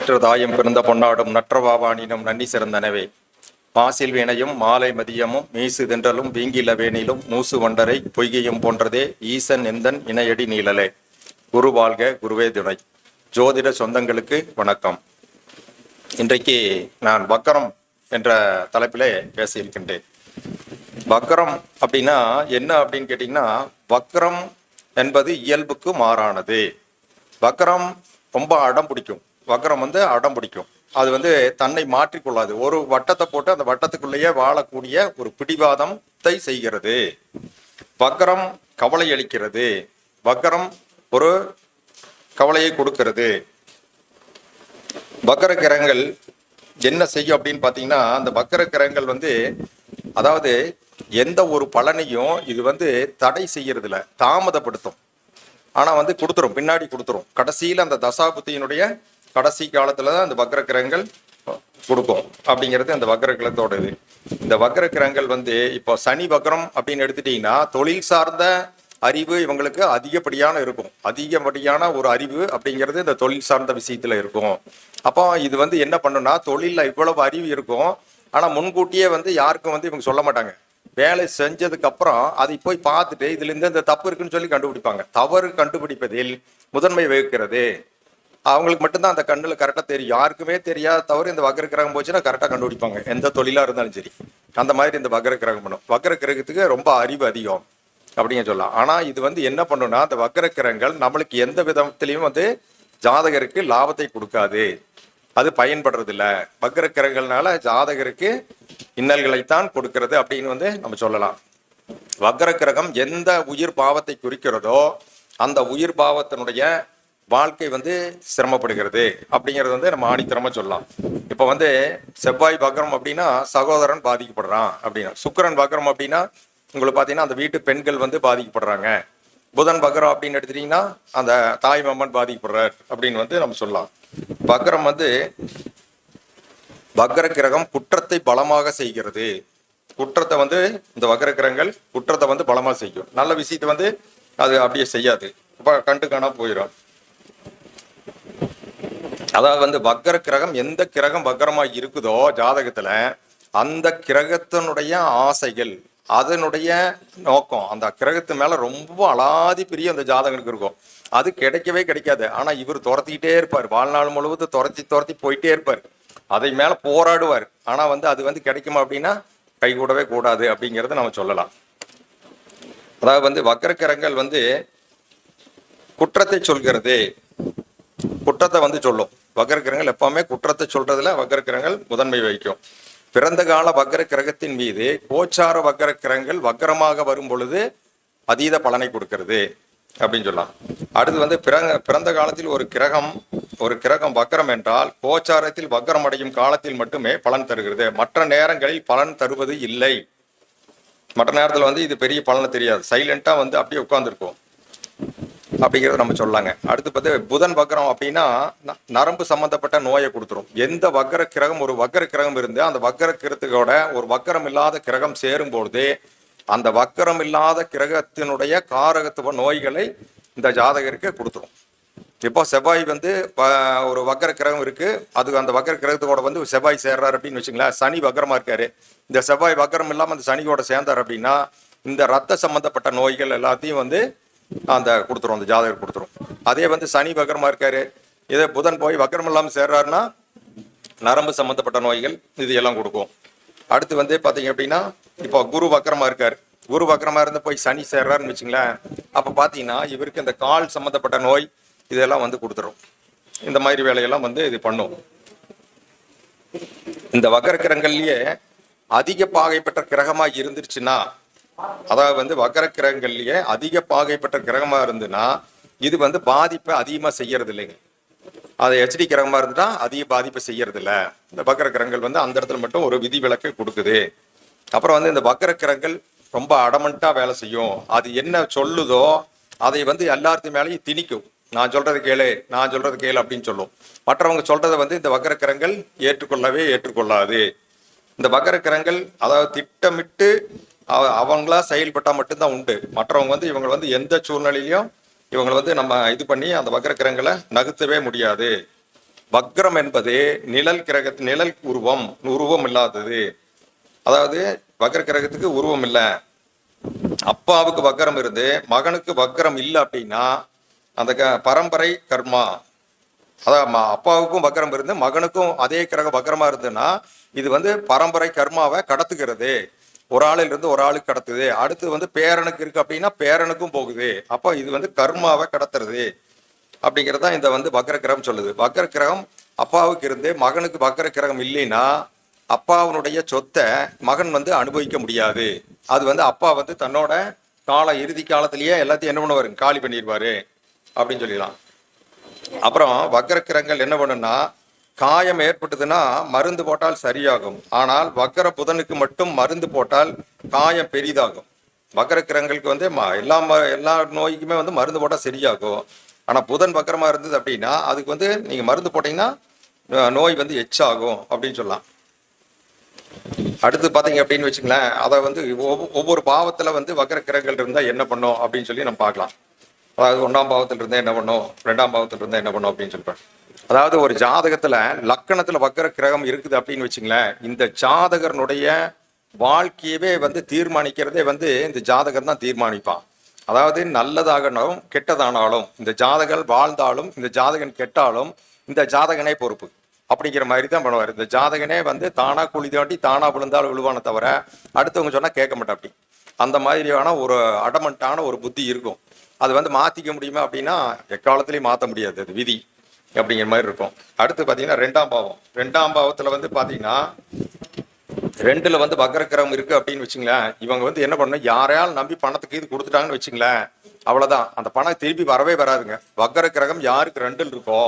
பெற்ற தாயும் பிறந்த பொன்னாடும் நற்றவாவானினும் நன்னி சிறந்தனவே. மாசில் வினையும் மாலை மதியமும் மீசு தென்றலும் வீங்கில வேணிலும் மூசு வண்டரை பொய்கையும் போன்றதே ஈசன் எந்தன் இணையடி நீழலே. குரு வாழ்க, குருவே துணை. ஜோதிட சொந்தங்களுக்கு வணக்கம். இன்றைக்கு நான் வக்கரம் என்ற தலைப்பிலே பேச இருக்கின்றேன். வக்கரம் அப்படின்னா என்ன அப்படின்னு கேட்டிங்கன்னா, வக்கரம் என்பது இயல்புக்கு மாறானது. வக்கரம் ரொம்ப அடம் பிடிக்கும். வக்கரம் அடம் பிடிக்கும். அது தன்னை மாற்றிக்கொள்ளாது. ஒரு வட்டத்தை போட்டு அந்த வட்டத்துக்குள்ளேயே வாழக்கூடிய ஒரு பிடிவாதத்தை செய்கிறது. வக்கரம் கவலை அளிக்கிறது. வக்கரம் ஒரு கவலையை கொடுக்கிறது. வக்கர கிரகங்கள் என்ன செய்யும் அப்படின்னு பார்த்தீங்கன்னா, அந்த வக்கர கிரகங்கள் அதாவது எந்த ஒரு பலனையும் இது தடை செய்யறதில்ல, தாமதப்படுத்தும். ஆனால் கொடுத்துரும், பின்னாடி கொடுத்துரும். கடைசியில் அந்த தசாபுத்தியினுடைய கடைசி காலத்தில் தான் அந்த வக்கர கிரகங்கள் கொடுக்கும் அப்படிங்கிறது அந்த வக்கர கிரகத்தோட இது. இந்த வக்கர கிரகங்கள் இப்போ சனி வக்கரம் அப்படின்னு எடுத்துட்டீங்கன்னா, தொழில் சார்ந்த அறிவு இவங்களுக்கு அதிகப்படியான இருக்கும். அதிகப்படியான ஒரு அறிவு அப்படிங்கிறது இந்த தொழில் சார்ந்த விஷயத்துல இருக்கும். அப்போ இது என்ன பண்ணுன்னா, தொழிலில் இவ்வளவு அறிவு இருக்கும், ஆனால் முன்கூட்டியே யாருக்கும் இவங்க சொல்ல மாட்டாங்க. வேலை செஞ்சதுக்கு அப்புறம் அதை போய் பார்த்துட்டு இதுல இந்த தப்பு இருக்குன்னு சொல்லி கண்டுபிடிப்பாங்க. தவறு கண்டுபிடிப்பதில் முதன்மை வகிக்கிறது. அவங்களுக்கு மட்டும்தான் அந்த கண்ணில் கரெக்டாக தெரியும். யாருக்குமே தெரியாத தவறு இந்த வக்கர கிரகம் போச்சுன்னா கரெக்டாக கண்டுபிடிப்பாங்க, எந்த தொழிலாக இருந்தாலும் சரி. அந்த மாதிரி இந்த வக்கர கிரகம் பண்ணும். வக்கர கிரகத்துக்கு ரொம்ப அறிவு அதிகம் அப்படின்னு சொல்லலாம். ஆனால் இது என்ன பண்ணுன்னா, அந்த வக்கர கிரகங்கள் நம்மளுக்கு எந்த விதத்திலையும் ஜாதகருக்கு லாபத்தை கொடுக்காது. அது பயன்படுறதில்ல. வக்கர கிரகங்கள்னால ஜாதகருக்கு இன்னல்களைத்தான் கொடுக்கிறது அப்படின்னு நம்ம சொல்லலாம். வக்கர கிரகம் எந்த உயிர் பாவத்தை குறிக்கிறதோ அந்த உயிர் பாவத்தினுடைய வாழ்க்கை சிரமப்படுகிறது அப்படிங்கிறது நம்ம ஆணித்தரமா சொல்லலாம். இப்போ செவ்வாய் வக்கரம் அப்படின்னா சகோதரன் பாதிக்கப்படுறான் அப்படின்னா, சுக்கிரன் வக்கரம் அப்படின்னா உங்களுக்கு பார்த்தீங்கன்னா அந்த வீட்டு பெண்கள் பாதிக்கப்படுறாங்க. புதன் வக்கரம் அப்படின்னு எடுத்துட்டீங்கன்னா அந்த தாய் மாமன் பாதிக்கப்படுறார் அப்படின்னு நம்ம சொல்லலாம். வக்கரம் வக்கர கிரகம் குற்றத்தை பலமாக செய்கிறது. குற்றத்தை இந்த வக்கர கிரகங்கள் குற்றத்தை பலமாக செய்யும். நல்ல விஷயத்தை அது அப்படியே செய்யாது. இப்போ கண்டு காணா போயிடும். அதாவது வக்கர கிரகம் எந்த கிரகம் வக்கரமா இருக்குதோ ஜாதகத்துல, அந்த கிரகத்தினுடைய ஆசைகள், அதனுடைய நோக்கம் அந்த கிரகத்து மேல ரொம்ப அலாதி பிரிய அந்த ஜாதகனுக்கு இருக்கும். அது கிடைக்கவே கிடைக்காது. ஆனா இவர் துரத்திக்கிட்டே இருப்பார். வாழ்நாள் முழுவதும் துரத்தி போயிட்டே இருப்பார். அதை மேல போராடுவார். ஆனா அது கிடைக்குமா அப்படின்னா கை கூடவே கூடாது அப்படிங்கிறத நம்ம சொல்லலாம். அதாவது வக்கர கிரகங்கள் குற்றத்தை சொல்கிறது. குற்றத்தை சொல்லும். வக்கர கிரகங்கள் எப்பவுமே குற்றத்தை சொல்றதுல வக்கர கிரகங்கள் முதன்மை வகிக்கும். பிறந்த கால வக்கர கிரகத்தின் மீது கோச்சார வக்கர கிரகங்கள் வக்கரமாக வரும் பொழுது அதீத பலனை கொடுக்கிறது அப்படின்னு சொல்லலாம். அடுத்து பிறந்த காலத்தில் ஒரு கிரகம் வக்கரம் என்றால் கோச்சாரத்தில் வக்கரம் அடையும் காலத்தில் மட்டுமே பலன் தருகிறது. மற்ற நேரங்களில் பலன் தருவது இல்லை. மற்ற நேரத்தில் இது பெரிய பலனை தெரியாது. சைலண்டா அப்படியே உட்கார்ந்துருக்கும் அப்படிங்கிறத நம்ம சொல்லலாங்க. அடுத்து புதன் வக்கரம் அப்படின்னா நரம்பு சம்பந்தப்பட்ட நோயை கொடுத்துரும். எந்த வக்கர கிரகம் ஒரு வக்கர கிரகம் இருந்து அந்த வக்கர கிரகத்தோட ஒரு வக்கரம் இல்லாத கிரகம் சேரும் பொழுது அந்த வக்கரம் இல்லாத கிரகத்தினுடைய காரகத்துவ நோய்களை இந்த ஜாதகருக்கு கொடுத்துரும். இப்போ செவ்வாய் ஒரு வக்கர கிரகம் இருக்கு, அது அந்த வக்கர கிரகத்தோட செவ்வாய் சேர்றாரு அப்படின்னு வச்சுங்களேன். சனி வக்கரமா இருக்காரு, இந்த செவ்வாய் வக்கரம் இல்லாம அந்த சனியோட சேர்ந்தார் அப்படின்னா இந்த ரத்த சம்பந்தப்பட்ட நோய்கள் எல்லாத்தையும் அந்த கொடுத்துரும், அந்த ஜாதகர் கொடுத்துரும். அதே சனி வக்கரமா இருக்காரு, இதே புதன் போய் வக்கரம் இல்லாமல் சேர்றாருன்னா நரம்பு சம்பந்தப்பட்ட நோய்கள் இது எல்லாம் கொடுக்கும். அடுத்து பார்த்தீங்க அப்படின்னா இப்போ குரு வக்கரமா இருக்காரு, குரு வக்கரமா இருந்து போய் சனி சேர்றாருன்னு வச்சுங்களேன். அப்போ பார்த்தீங்கன்னா இவருக்கு இந்த கால் சம்பந்தப்பட்ட நோய் இதெல்லாம் கொடுத்துரும். இந்த மாதிரி வேலையெல்லாம் இது பண்ணும். இந்த வக்கர கிரகங்கள்லயே அதிக பாகை பெற்ற கிரகமா இருந்துருச்சுன்னா, அதாவது வக்கர கிரகங்கள்லயே அதிக பாகை பெற்ற கிரகமா இருந்துன்னா இது பாதிப்பை அதிகமா செய்யறது இல்லைங்க. அது HD கிரகமா இருந்துட்டா அதிக பாதிப்பை செய்யறது இல்லை. இந்த வக்கர கிரகங்கள் அந்த இடத்துல மட்டும் ஒரு விதி விலக்கு கொடுக்குது. அப்புறம் இந்த வக்கர கிரகங்கள் ரொம்ப அடமண்டா வேலை செய்யும். அது என்ன சொல்லுதோ அதை எல்லாத்து மேலேயும் திணிக்கும். நான் சொல்றது கேளு, நான் சொல்றது கேளு அப்படின்னு சொல்லும். மற்றவங்க சொல்றதை இந்த வக்கர கிரகங்கள் ஏற்றுக்கொள்ளாது. இந்த வக்கர கிரகங்கள் அதாவது திட்டமிட்டு அவங்களா செயல்பட்டா மட்டும்தான் உண்டு. மற்றவங்க இவங்க எந்த சூழ்நிலையிலையும் இவங்களை நம்ம இது பண்ணி அந்த வக்கர கிரகங்களை நகர்த்தவே முடியாது. வக்ரம் என்பது நிழல் நிழல் உருவம் இல்லாதது. அதாவது வக்ர கிரகத்துக்கு உருவம் இல்லை. அப்பாவுக்கு வக்கரம் இருந்து மகனுக்கு வக்கரம் இல்லை அப்படின்னா அந்த பரம்பரை கர்மா. அதான் அப்பாவுக்கும் வக்கரம் இருந்து மகனுக்கும் அதே கிரகம் வக்கரமா இருந்ததுன்னா இது வந்து பரம்பரை கர்மாவை கடத்துகிறது. ஒரு ஆளிலிருந்து ஒரு ஆளுக்கு கடத்துது. அடுத்து வந்து பேரனுக்கு இருக்கு அப்படின்னா பேரனுக்கும் போகுது. அப்போ இது வந்து கர்மாவை கடத்துறது அப்படிங்கிறது தான் இந்த வந்து வக்கர கிரகம் சொல்லுது. வக்கர கிரகம் அப்பாவுக்கு இருந்து மகனுக்கு வக்கர கிரகம் இல்லைன்னா அப்பாவுடைய சொத்தை மகன் வந்து அனுபவிக்க முடியாது. அது வந்து அப்பா வந்து தன்னோட இறுதி காலத்திலேயே எல்லாத்தையும் என்ன பண்ணுவாரு, காலி பண்ணிடுவாரு அப்படின்னு சொல்லிடலாம். அப்புறம் வக்கர கிரகங்கள் என்ன பண்ணுன்னா, காயம் ஏற்பட்டதுன்னா மருந்து போட்டால் சரியாகும். ஆனால் வக்கர புதனுக்கு மட்டும் மருந்து போட்டால் காயம் பெரிதாகும். வக்கர கிரகங்களுக்கு வந்து எல்லா நோய்க்குமே வந்து மருந்து போட்டால் சரியாகும். ஆனால் புதன் வக்கரமா இருந்தது அப்படின்னா அதுக்கு வந்து நீங்க மருந்து போட்டீங்கன்னா நோய் வந்து எச்சாகும் அப்படின்னு சொல்லலாம். அடுத்து பார்த்தீங்க அப்படின்னு வச்சுங்களேன், அதை வந்து ஒவ்வொரு பாவத்தில் வந்து வக்கர கிரகங்கள் இருந்தால் என்ன பண்ணும் அப்படின்னு சொல்லி நம்ம பார்க்கலாம். அதாவது 1ஆம் பாவத்தில் இருந்தால் என்ன பண்ணும், 2ஆம் பாவத்தில் இருந்தால் என்ன பண்ணும் அப்படின்னு சொல்லிட்டு. அதாவது ஒரு ஜாதகத்தில் லக்கணத்தில் வக்கர கிரகம் இருக்குது அப்படின்னு வச்சுங்களேன், இந்த ஜாதகனுடைய வாழ்க்கையவே வந்து தீர்மானிக்கிறதே வந்து இந்த ஜாதகர் தான் தீர்மானிப்பான். அதாவது நல்லதாகணும் கெட்டதானாலும் இந்த ஜாதகர் வாழ்ந்தாலும் இந்த ஜாதகன் கெட்டாலும் இந்த ஜாதகனே பொறுப்பு அப்படிங்கிற மாதிரி தான் பண்ணுவார். இந்த ஜாதகனே வந்து தானா குழி தாண்டி தானா விழுந்தாலும் விழுவான தவிர அடுத்தவங்க சொன்னா கேட்க மாட்டா. அப்படி அந்த மாதிரியான ஒரு அடமண்டான ஒரு புத்தி இருக்கும். அது வந்து மாத்திக்க முடியுமா அப்படின்னா எக்காலத்திலையும் மாற்ற முடியாது, அது விதி அப்படிங்கிற மாதிரி இருக்கும். அடுத்து பார்த்தீங்கன்னா 2ஆம் பாவம். 2ஆம் பாவத்தில் வந்து பார்த்தீங்கன்னா 2ல வந்து வக்கர கிரகம் இருக்கு அப்படின்னு வச்சுங்களேன், இவங்க வந்து என்ன பண்ணணும், யாரையாலும் நம்பி பணத்துக்கு இது கொடுத்துட்டாங்கன்னு வச்சுங்களேன், அவ்வளவுதான், அந்த பணம் திருப்பி வரவே வராதுங்க. வக்கர கிரகம் யாருக்கு 2ல் இருக்கோ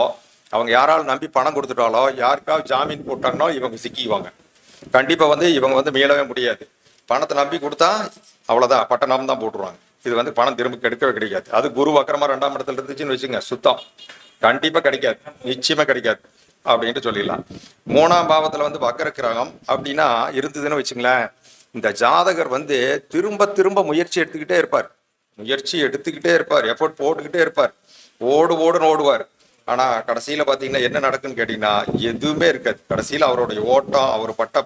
அவங்க யாராலும் நம்பி பணம் கொடுத்துட்டாலோ யாருக்காவது ஜாமீன் போட்டாங்கன்னா இவங்க சிக்கிக்குவாங்க. கண்டிப்பா வந்து இவங்க வந்து மீளவே முடியாது. பணத்தை நம்பி கொடுத்தா அவ்வளவுதான், பட்டணம் தான் போட்டுருவாங்க. இது வந்து பணம் திரும்ப கிடைக்கவே கிடைக்காது. அது குரு வக்கரமா 2ஆம் இடத்துல இருந்துச்சுன்னு வச்சுங்க, சுத்தம் கண்டிப்பா கிடைக்காது, நிச்சயமா கிடைக்காது அப்படின்ட்டு சொல்லிடலாம். 3ஆம் பாவத்துல வந்து வக்கர கிரகம் அப்படின்னா இருந்ததுன்னு வச்சுங்களேன், இந்த ஜாதகர் வந்து திரும்ப திரும்ப முயற்சி எடுத்துக்கிட்டே இருப்பார், எஃபோர்ட் போட்டுக்கிட்டே இருப்பார், ஓடுன்னு ஓடுவார். ஆனா கடைசியில பாத்தீங்கன்னா என்ன நடக்குன்னு கேட்டீங்கன்னா எதுவுமே இருக்காது. கடைசியில அவருடைய ஓட்டம், அவர் பட்ட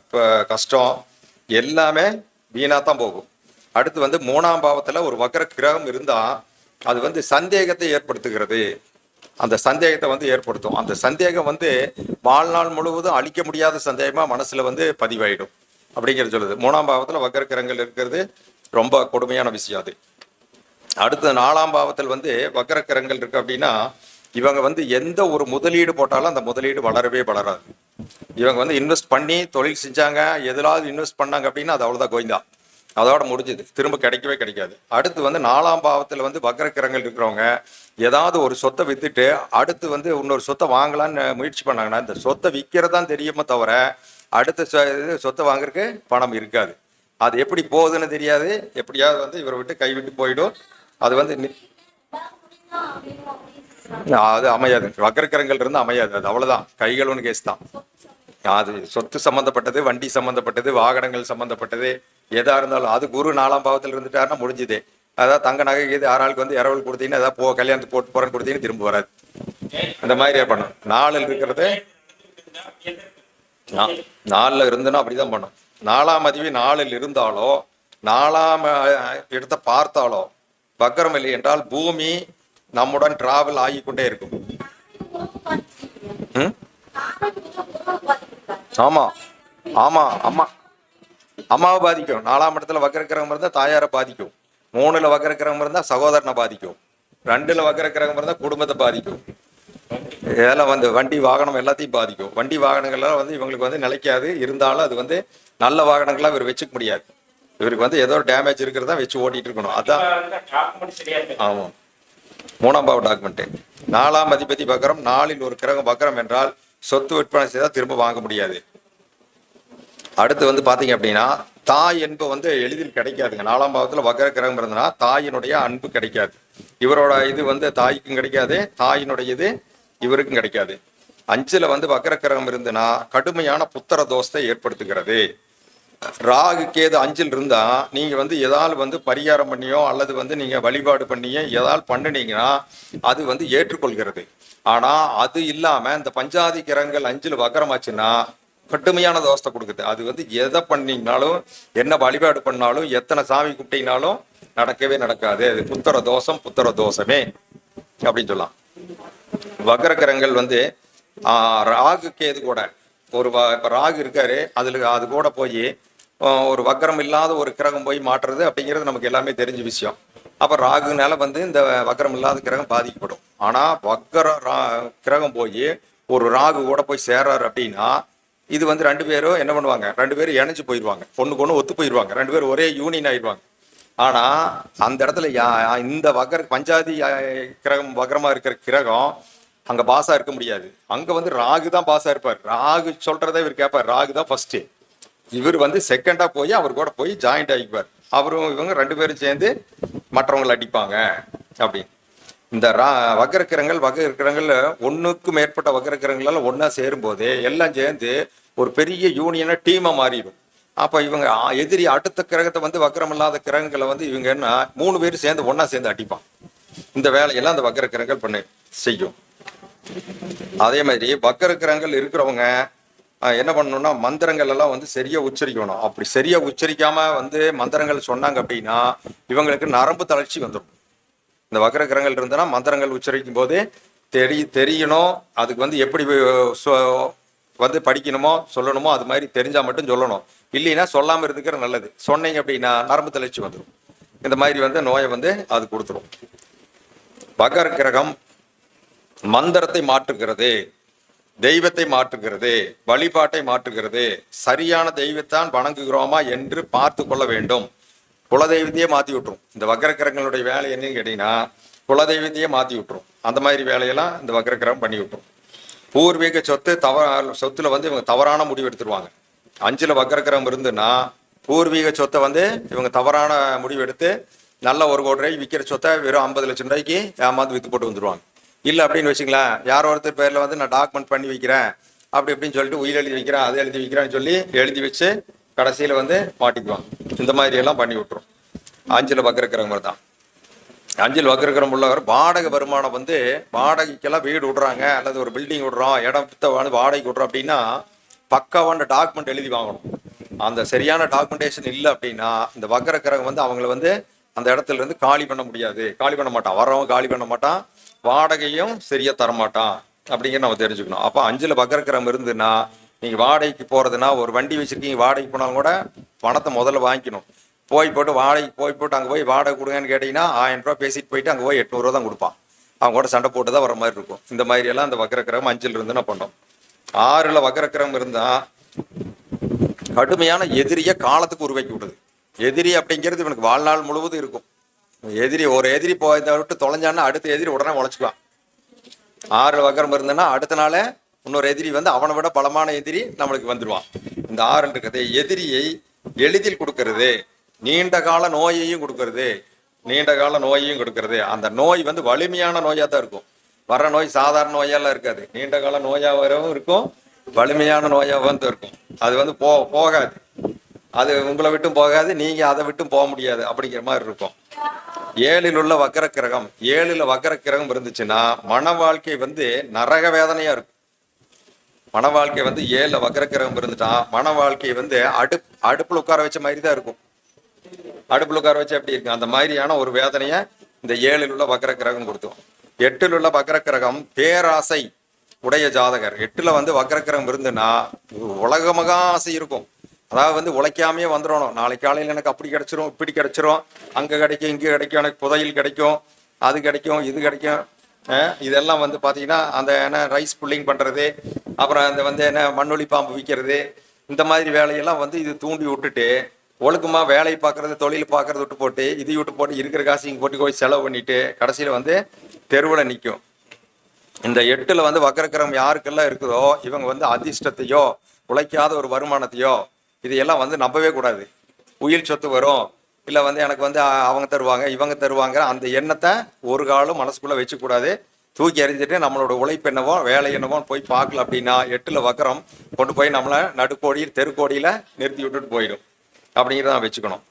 கஷ்டம் எல்லாமே வீணா தான் போகும். அடுத்து வந்து 3ஆம் பாவத்துல ஒரு வக்கர கிரகம் இருந்தா அது வந்து சந்தேகத்தை ஏற்படுத்துகிறது. அந்த சந்தேகத்தை வந்து ஏற்படுத்தும். அந்த சந்தேகம் வந்து வாழ்நாள் முழுவதும் அழிக்க முடியாத சந்தேகமா மனசுல வந்து பதிவாயிடும் அப்படிங்கிறது சொல்லுது. 3ஆம் பாவத்துல வக்கர கிரகங்கள் இருக்கிறது ரொம்ப கொடுமையான விஷயம் அது. அடுத்து 4ஆம் பாவத்தில் வந்து வக்கர கிரகங்கள் இருக்கு அப்படின்னா இவங்க வந்து எந்த ஒரு முதலீடு போட்டாலும் அந்த முதலீடு வளரவே வளராது. இவங்க வந்து இன்வெஸ்ட் பண்ணி தொழில் செஞ்சாங்க, எதிலாவது இன்வெஸ்ட் பண்ணாங்க அப்படின்னா அது அவ்வளவுதான், கோயிந்தா, அதோட முடிஞ்சது, திரும்ப கிடைக்கவே கிடைக்காது. அடுத்து வந்து 4ஆம் பாவத்தில் வந்து வக்கர கிரகங்கள் இருக்கிறவங்க ஏதாவது ஒரு சொத்தை வித்துட்டு அடுத்து வந்து இன்னொரு சொத்தை வாங்கலான்னு முயற்சி பண்ணாங்கன்னா இந்த சொத்தை விற்கிறதான் தெரியுமே தவிர அடுத்த சொத்தை வாங்குறதுக்கு பணம் இருக்காது. அது எப்படி போகுதுன்னு தெரியாது, எப்படியாவது வந்து இவரை விட்டு கைவிட்டு போயிடும். அது வந்து அது அமையாது, வக்கரக்கிரகங்கள் இருந்து அமையாது. அது அவ்வளவுதான், கைகள் கேஸ் தான். அது சொத்து சம்பந்தப்பட்டது, வண்டி சம்பந்தப்பட்டது, வாகனங்கள் சம்பந்தப்பட்டது, எதா இருந்தாலும் அது குரு 4ஆம் பாவத்தில் இருந்துட்டாருன்னா முடிஞ்சுது. அதாவது தங்க நகை இது ஆறாளுக்கு வந்து இரவல் கொடுத்தீங்கன்னா ஏதாவது கல்யாணத்துக்கு போட்டு போறேன்னு கொடுத்தீங்கன்னு திரும்ப வராது. அந்த மாதிரி பண்ணும். 4ல் இருக்கிறது 4ல் இருந்துன்னா அப்படிதான் பண்ணும். 4ஆம் அதிபதி 4ல் இருந்தாலோ 4ஆம் இடத்தை பார்த்தாலோ வக்கரம் இல்லை என்றால் பூமி நம்முடன் டிராவல் ஆகிக்கொண்டே இருக்கும். ஆமா ஆமா அம்மா அம்மாவை பாதிக்கும். 4ஆம் இடத்துல வக்கரக்கிரகம் இருந்தா தாயாரை பாதிக்கும். 3ல் வக்கரக்கிரகம் இருந்தா சகோதரனை பாதிக்கும். 2ல் வக்கரக்கிரகம் இருந்தா குடும்பத்தை பாதிக்கும். இதெல்லாம் வந்து வண்டி வாகனம் எல்லாத்தையும் பாதிக்கும். வண்டி வாகனங்கள்லாம் வந்து இவங்களுக்கு வந்து நிலைக்காது. இருந்தாலும் அது வந்து நல்ல வாகனங்கள்லாம் இவர் வச்சுக்க முடியாது. இவருக்கு வந்து ஏதோ டேமேஜ் இருக்கிறதா வச்சு ஓட்டிட்டு இருக்கணும். அதான் ஆமா 3ஆம் பாவ டாக்குமெண்ட். 4ஆம் அதிபதி வக்கரம், 4ல் ஒரு கிரகம் வக்கரம் என்றால் சொத்து விற்பனை செய்தால் திரும்ப வாங்க முடியாது. அடுத்து வந்து பாத்தீங்க அப்படின்னா தாய் அன்பு வந்து எளிதில் கிடைக்காதுங்க. 4ஆம் பாவத்துல வக்கர கிரகம் இருந்ததுன்னா தாயினுடைய அன்பு கிடைக்காது. இவரோட இது வந்து தாய்க்கும் கிடைக்காது, தாயினுடைய இது இவருக்கும் கிடைக்காது. 5ல் வந்து வக்கர கிரகம் இருந்துன்னா கடுமையான புத்திர தோஷத்தை ஏற்படுத்துகிறது. ராகு கேது 5ல் இருந்தா நீங்க வந்து ஏதாவது வந்து பரிகாரம் பண்ணியோ அல்லது வந்து நீங்க வழிபாடு பண்ணியோ ஏதாவது பண்ணினீங்கன்னா அது வந்து ஏற்றுக்கொள்கிறது. ஆனா அது இல்லாம இந்த பஞ்சாதி கிரகங்கள் 5ல் வக்கரமாச்சுன்னா கடுமையான தோஷத்தை கொடுக்குது. அது வந்து எதை பண்ணீங்கனாலும், என்ன வழிபாடு பண்ணாலும், எத்தனை சாமி கும்பிட்டீங்கனாலும் நடக்கவே நடக்காது. அது புத்திர தோஷம், புத்திர தோஷமே அப்படின்னு சொல்லலாம். வக்கர கிரகங்கள் வந்து ராகு கேது கூட ஒரு இப்ப ராகு இருக்காரு, அது கூட போய் ஒரு வக்கரம் இல்லாத ஒரு கிரகம் போய் மாற்றுறது அப்படிங்கிறது நமக்கு எல்லாமே தெரிஞ்ச விஷயம். அப்ப ராகுனால வந்து இந்த வக்கரம் இல்லாத கிரகம் பாதிக்கப்படும். ஆனா கிரகம் போய் ஒரு ராகு கூட போய் சேர்றாரு அப்படின்னா இது வந்து 2 பேரும் என்ன பண்ணுவாங்க, 2 பேரும் இணைஞ்சு போயிடுவாங்க, பொண்ணுக்கு ஒன்று ஒத்து போயிடுவாங்க, 2 பேரும் ஒரே யூனியன் ஆயிடுவாங்க. ஆனா அந்த இடத்துல இந்த பஞ்சாதி கிரகம் வக்கரமா இருக்கிற கிரகம் அங்க பாசா இருக்க முடியாது. அங்க வந்து ராகு தான் பாசா இருப்பார். ராகு சொல்றதை இவர் கேட்பார். ராகு தான் ஃபர்ஸ்ட், இவர் வந்து செகண்டா போய் அவர் கூட போய் ஜாயிண்ட் ஆகிப்பார். அவரும் இவங்க 2 பேரும் சேர்ந்து மற்றவங்களை அடிப்பாங்க அப்படின்னு. இந்த வக்கரக்கிரகங்கள் ஒன்றுக்கு மேற்பட்ட வக்கரக்கிரகங்களால ஒன்னா சேரும் போதே எல்லாம் சேர்ந்து ஒரு பெரிய யூனியனா டீமா மாறிடும். அப்ப இவங்க எதிரி அடுத்த கிரகத்தை வந்து வக்கரம் இல்லாத கிரகங்களை வந்து இவங்க என்ன 3 பேரும் சேர்ந்து ஒன்னா சேர்ந்து அடிப்பான். இந்த வேலையெல்லாம் அந்த வக்கரக்கிரகங்கள் செய்யும். அதே மாதிரி வக்கரக்கிரகங்கள் இருக்கிறவங்க என்ன பண்ணணும்னா மந்திரங்கள் எல்லாம் வந்து சரியா உச்சரிக்கணும். அப்படி சரியா உச்சரிக்காம வந்து மந்திரங்கள் சொன்னாங்க அப்படின்னா இவங்களுக்கு நரம்பு தளர்ச்சி வந்துடும். இந்த வக்கர கிரகங்கள் இருந்தனா மந்திரங்கள் உச்சரிக்கும் போது தெரியணும். அதுக்கு வந்து எப்படி வந்து படிக்கணுமோ சொல்லணுமோ அது மாதிரி தெரிஞ்சா மட்டும் சொல்லணும். இல்லைன்னா சொல்லாம இருந்துக்கிற நல்லது. சொன்னீங்க அப்படின்னா நரம்பு தளர்ச்சி வந்துடும். இந்த மாதிரி வந்து நோயை வந்து அது கொடுத்துரும். வக்கர கிரகம் மந்திரத்தை மாற்றுகிறது, தெய்வத்தை மாற்றுகிறது, வழிபாட்டை மாற்றுகிறது. சரியான தெய்வத்தான் வணங்குகிறோமா என்று பார்த்து கொள்ள வேண்டும். குலதெய்வத்தையே மாற்றி விட்டுரும். இந்த வக்கரக்கிரகங்களுடைய வேலை என்னன்னு கேட்டீங்கன்னா குலதெய்வத்தையே மாற்றி விட்டுரும். அந்த மாதிரி வேலையெல்லாம் இந்த வக்கரக்கிரகம் பண்ணி விட்டுரும். பூர்வீக சொத்துல வந்து இவங்க தவறான முடிவு எடுத்துருவாங்க. 5ல் வக்கரக்கிரகம் இருந்துன்னா பூர்வீக சொத்தை வந்து இவங்க தவறான முடிவு எடுத்து நல்ல 1 கோடி ரூபாய்க்கு விற்கிற சொத்தை வெறும் 50 லட்சம் ரூபாய்க்கு ஏமாந்து வித்து போட்டு வந்துருவாங்க. இல்லை அப்படின்னு வச்சுங்களேன், யாரோ ஒருத்தர் பேர்ல வந்து நான் டாக்குமெண்ட் பண்ணி வைக்கிறேன் அப்படி இப்படின்னு சொல்லிட்டு உயிர் எழுதி வைக்கிறேன், அதை எழுதி வைக்கிறேன்னு சொல்லி எழுதி வச்சு கடைசியில வந்து மாட்டிக்குவாங்க. இந்த மாதிரி எல்லாம் பண்ணி விட்டுரும். 5ல் வக்கரக்கிரகம் தான். 5ல் வக்கரக்கிரகம் உள்ளவர் வாடகை வருமானம் வந்து வாடகைக்கெல்லாம் வீடு விடுறாங்க அல்லது ஒரு பில்டிங் விடுறோம், இடம் வாடகைக்கு விடுறோம் அப்படின்னா பக்காவான டாக்குமெண்ட் எழுதி வாங்கணும். அந்த சரியான டாக்குமெண்டேஷன் இல்லை அப்படின்னா இந்த வக்கரக்கிரகம் வந்து அவங்களை வந்து அந்த இடத்துல இருந்து காலி பண்ண முடியாது. காலி பண்ண மாட்டான், வர்றவங்க காலி பண்ண மாட்டான், வாடகையும் சரியா தரமாட்டான் அப்படிங்கிற நம்ம தெரிஞ்சுக்கணும். அப்போ 5ல் வக்கரக்கிரகம் இருந்துன்னா நீங்க வாடகைக்கு போறதுன்னா ஒரு வண்டி வச்சிருக்கீங்க, வாடகைக்கு போனாலும் கூட பணத்தை முதல்ல வாங்கிக்கணும். போட்டு வாடகைக்கு போட்டு அங்கே போய் வாடகை கொடுங்கன்னு கேட்டீங்கன்னா 1000 ரூபா பேசிட்டு போயிட்டு அங்கே போய் 800 ரூபா தான் கொடுப்பான். அவங்க கூட சண்டை போட்டு தான் வர மாதிரி இருக்கும். இந்த மாதிரி எல்லாம் அந்த வக்கரக்கிரகம் 5ல் இருந்து நான் பண்ணோம். 6ல் வக்கரக்கிரகம் இருந்தா கடுமையான எதிரியை காலத்துக்கு உருவாக்கி விடுது. எதிரி அப்படிங்கிறது இவனுக்கு வாழ்நாள் முழுவதும் இருக்கும். ஒரு எதிரி இதை விட்டு தொலைஞ்சான்னா அடுத்த எதிரி உடனே உழைச்சிக்குவான். 6ல் வக்கரம் இருந்ததுன்னா அடுத்த நாளே இன்னொரு எதிரி வந்து அவனை விட பலமான எதிரி நம்மளுக்கு வந்துடுவான். இந்த 6 இருக்கிறது எதிரியை எளிதில் கொடுக்கறது, நீண்ட கால நோயையும் கொடுக்கறது. அந்த நோய் வந்து வலிமையான நோயா தான் இருக்கும். வர்ற நோய் சாதாரண நோயெல்லாம் இருக்காது. நீண்ட கால நோயாகவும் இருக்கும், வலிமையான நோயாகவும் தான் இருக்கும். அது வந்து போகாது, அது உங்களை விட்டும் போகாது, நீங்க அதை விட்டும் போக முடியாது அப்படிங்கிற மாதிரி இருக்கும். 7ல் உள்ள வக்கரக்கிரகம் 7ல் வக்கரக்கிரகம் இருந்துச்சுன்னா மன வாழ்க்கை வந்து நரக வேதனையா இருக்கும். மன வாழ்க்கை வந்து 7ல் வக்கரக்கிரகம் இருந்துட்டா மன வாழ்க்கை வந்து அடுப்புல உட்கார வச்ச மாதிரி தான் இருக்கும். அடுப்புல உட்கார வச்சு எப்படி இருக்கு அந்த மாதிரியான ஒரு வேதனையை இந்த 7ல் உள்ள வக்கரக்கிரகம் கொடுத்தோம். 8ல் உள்ள வக்கரக்கிரகம் பேராசை உடைய ஜாதகர். 8ல் வந்து வக்கரக்கிரகம் இருந்துன்னா உலகமக ஆசை இருக்கும். அதாவது வந்து உழைக்காமையே வந்துடணும். நாளைக்கு காலையில் எனக்கு அப்படி கிடைச்சிரும், இப்படி கிடைச்சிரும், அங்கே கிடைக்கும், இங்கே கிடைக்கும், எனக்கு புதையில் கிடைக்கும், அது கிடைக்கும், இது கிடைக்கும். இதெல்லாம் வந்து பார்த்தீங்கன்னா அந்த என்ன ரைஸ் புல்லிங் பண்ணுறது, அப்புறம் அந்த வந்து என்ன மண்ணொலி பாம்பு விற்கிறது, இந்த மாதிரி வேலையெல்லாம் வந்து இது தூண்டி விட்டுட்டு ஒழுக்கமாக வேலையை பார்க்குறது, தொழில் பார்க்குறது விட்டு போட்டு இது விட்டு போட்டு இருக்கிற காசு இங்கே போட்டு போய் செலவு பண்ணிட்டு கடைசியில் வந்து தெருவில் நிற்கும். இந்த 8ல் வந்து வக்கரக்கிரகம் யாருக்கெல்லாம் இருக்குதோ இவங்க வந்து அதிர்ஷ்டத்தையோ உழைக்காத ஒரு வருமானத்தையோ இதையெல்லாம் வந்து நம்பவே கூடாது. உயிர் சொத்து வரும், இல்லை வந்து எனக்கு வந்து அவங்க தருவாங்க இவங்க தருவாங்க அந்த எண்ணத்தை ஒரு காலம் மனசுக்குள்ளே வச்சுக்கூடாது. தூக்கி எறிஞ்சிட்டு நம்மளோட உழைப்பு என்னவோ வேலை என்னவோ போய் பார்க்கல அப்படின்னா 8ல் வக்கரம் கொண்டு போய் நம்மளை நடுக்கோடி தெருக்கோடியில் நிறுத்தி விட்டுட்டு போயிடும். அப்படிங்கிறத வச்சுக்கணும்.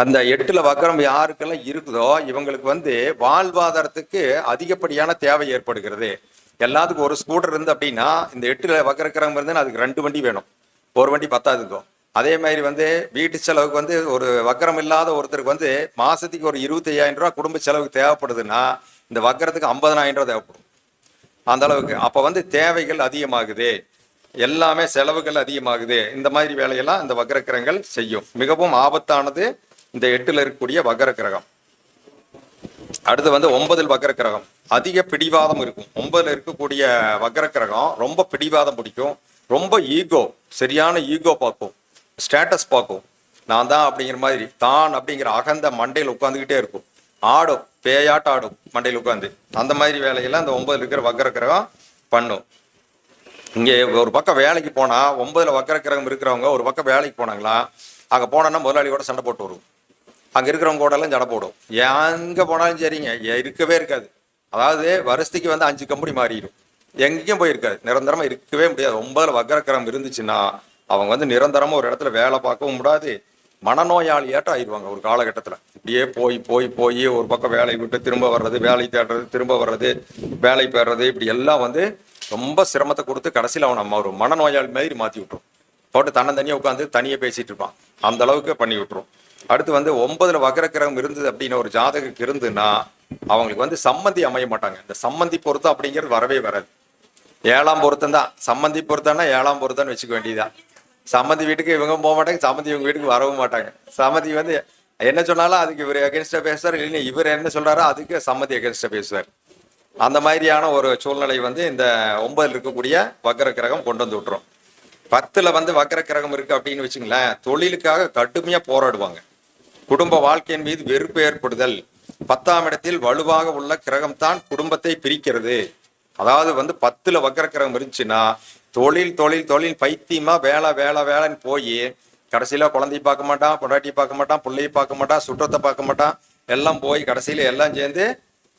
அந்த 8ல வக்கரம் யாருக்கெல்லாம் இருக்குதோ இவங்களுக்கு வந்து வாழ்வாதாரத்துக்கு அதிகப்படியான தேவை ஏற்படுகிறது. எல்லாத்துக்கும் ஒரு ஸ்கூட்டர் இருந்து அப்படின்னா இந்த 8ல வக்கர கிரகம் இருந்து அதுக்கு 2 வண்டி வேணும், ஒரு வண்டி பத்தாதுக்கும். அதே மாதிரி வந்து வீட்டு செலவுக்கு வந்து ஒரு வக்கரம் இல்லாத ஒருத்தருக்கு வந்து மாசத்துக்கு ஒரு 25,000 ரூபாய் குடும்ப செலவுக்கு தேவைப்படுதுன்னா இந்த வக்கரத்துக்கு 50,000 ரூபாய் தேவைப்படும். அந்த அளவுக்கு அப்ப வந்து தேவைகள் அதிகமாகுது, எல்லாமே செலவுகள் அதிகமாகுது. இந்த மாதிரி வேலையெல்லாம் இந்த வக்கர கிரகங்கள் செய்யும். மிகவும் ஆபத்தானது இந்த 8ல இருக்கக்கூடிய வக்கர கிரகம். அடுத்து வந்து 9ல் வக்கர கிரகம் அதிக பிடிவாதம் இருக்கும். 9ல் இருக்கக்கூடிய வக்கர கிரகம் ரொம்ப பிடிவாதம் பிடிக்கும், ரொம்ப ஈகோ, சரியான ஈகோ பார்க்கும், ஸ்டேட்டஸ் பார்க்கும். நான் தான் அப்படிங்கிற மாதிரி தான் அப்படிங்கிற அகந்த மண்டையில் உட்காந்துக்கிட்டே இருக்கும், ஆடும், பேயாட்டம் ஆடும் மண்டையில் உட்காந்து. அந்த மாதிரி வேலையெல்லாம் இந்த 9ல் இருக்கிற வக்கர கிரகம் பண்ணும். இங்கே ஒரு பக்கம் வேலைக்கு போனா 9ல் வக்கர கிரகம் இருக்கிறவங்க ஒரு பக்கம் வேலைக்கு போனாங்களா அங்கே போனோன்னா முதலாளியோட சண்டை போட்டு வரும். அங்கே இருக்கிறவங்க கூட எல்லாம் சண்டை போடும். எங்கே போனாலும் சரிங்க, இருக்கவே இருக்காது. அதாவது வருஷத்துக்கு வந்து 5 கம்பெனி மாறிடும், எங்கேயும் போயிருக்காது, நிரந்தரமா இருக்கவே முடியாது. 9ல் வக்கர கிரகம் இருந்துச்சுன்னா அவங்க வந்து நிரந்தரமா ஒரு இடத்துல வேலை பார்க்கவும் முடியாது, மனநோயாளியாட்டம் ஆயிடுவாங்க ஒரு காலகட்டத்தில். இப்படியே போய் போய் போய் ஒரு பக்கம் வேலையை விட்டு திரும்ப வர்றது, வேலை தேடுறது, திரும்ப வர்றது, வேலை பெறுறது, இப்படி எல்லாம் வந்து ரொம்ப சிரமத்தை கொடுத்து கடைசியில் அவன் நம்ம ஒரு மனநோயாளி மாதிரி மாற்றி விட்டுரும். போட்டு தனியாக உட்காந்து தனியாக பேசிட்டு இருப்பான், அந்த அளவுக்கு பண்ணி விட்டுரும். அடுத்து வந்து 9ல் வக்கர கிரகம் இருந்தது அப்படின்னு ஒரு ஜாதகம் இருந்துன்னா அவங்களுக்கு வந்து சம்மந்தி அமைய மாட்டாங்க. இந்த சம்மந்தி பொருத்தம் அப்படிங்கிறது வரவே வராது. 7ஆம் பொருத்தம் தான் சம்மந்தி பொருத்தம்னா, 7ஆம் பொருத்தம்னு வச்சுக்க வேண்டியதான். சம்மந்தி வீட்டுக்கு இவங்க போக மாட்டாங்க, சம்மந்தி இவங்க வீட்டுக்கு வரவும் மாட்டாங்க. சம்மந்தி வந்து என்ன சொன்னாலும் அதுக்கு இவர் அகேன்ஸ்டா பேசுவார், இல்லைன்னா இவர் என்ன சொல்றாரோ அதுக்கு சம்மந்தி அகேன்ஸ்டா பேசுவார். அந்த மாதிரியான ஒரு சூழ்நிலை வந்து இந்த 9ல் இருக்கக்கூடிய வக்கர கிரகம் கொண்டு வந்து விட்டுரும். 10ல் வந்து வக்கர கிரகம் இருக்கு அப்படின்னு வச்சுங்களேன், தொழிலுக்காக கடுமையா போராடுவாங்க. குடும்ப வாழ்க்கையின் மீது வெறுப்பு ஏற்படுதல். 10ஆம் இடத்தில் வலுவாக உள்ள கிரகம் தான் குடும்பத்தை பிரிக்கிறது. அதாவது வந்து 10ல் வக்கர கிரகம் இருந்துச்சுன்னா தொழில் தொழில் தொழில் பைத்தியமா வேலை வேலை வேலைன்னு போய் கடைசியில குழந்தைய பார்க்க மாட்டான், பொண்டாட்டியை பார்க்க மாட்டான், பிள்ளையை பார்க்க மாட்டான், சுற்றத்தை பார்க்க மாட்டான், எல்லாம் போய் கடைசியில எல்லாம் சேர்ந்து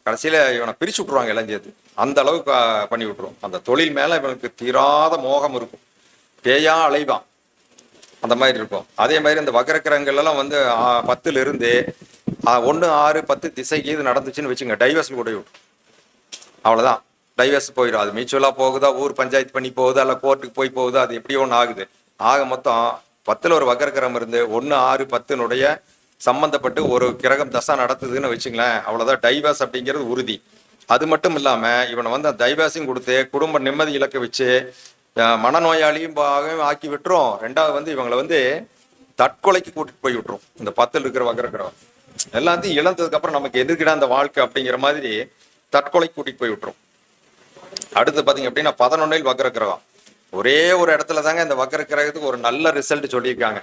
கடைசியில இவனை பிரிச்சு விட்டுருவாங்க எல்லாம் சேர்த்து. அந்த அளவுக்கு பண்ணி விட்டுரும். அந்த தொழில் மேல இவனுக்கு தீராத மோகம் இருக்கும், பேயா அலைவான், அந்த மாதிரி இருக்கும். அதே மாதிரி இந்த வக்கர கிரகங்கள் எல்லாம் வந்து 10ல் இருந்து 1, 6, 10 திசைக்கு இது நடந்துச்சுன்னு வச்சுங்க, டைவர்ஸ் கூட விடும். அவ்வளவுதான், டைவர்ஸ் போயிடும். அது மியூச்சுவலா போகுதா, ஊர் பஞ்சாயத்து பண்ணி போகுதா, இல்லை கோர்ட்டுக்கு போய் போகுதா, அது எப்படியோ ஒன்று ஆகுது. ஆக மொத்தம் 10ல் ஒரு வக்கர கிரகம் இருந்து 1, 6, 10னுடைய சம்பந்தப்பட்டு ஒரு கிரகம் தசா நடத்துதுன்னு வச்சுங்களேன், அவ்வளவுதான், டைவர்ஸ் அப்படிங்கிறது உறுதி. அது மட்டும் இல்லாம இவனை வந்து டைவர்ஸையும் கொடுத்து குடும்ப நிம்மதி இலக்க வச்சு மனநோயாளியும் ஆக்கி விட்டுரும். 2வது வந்து இவங்களை வந்து தற்கொலைக்கு கூட்டிட்டு போய் விட்டுரும். இந்த 10ல் இருக்கிற வக்கர கிரகம் எல்லாத்தையும் இழந்ததுக்கு அப்புறம் நமக்கு எதுக்கிட அந்த வாழ்க்கை அப்படிங்கிற மாதிரி தற்கொலைக்கு கூட்டிட்டு போய் விட்டுரும். அடுத்து பாத்தீங்க அப்படின்னா 11ல் வக்கர கிரகம். ஒரே ஒரு இடத்துல தாங்க இந்த வக்கர கிரகத்துக்கு ஒரு நல்ல ரிசல்ட் சொல்லியிருக்காங்க.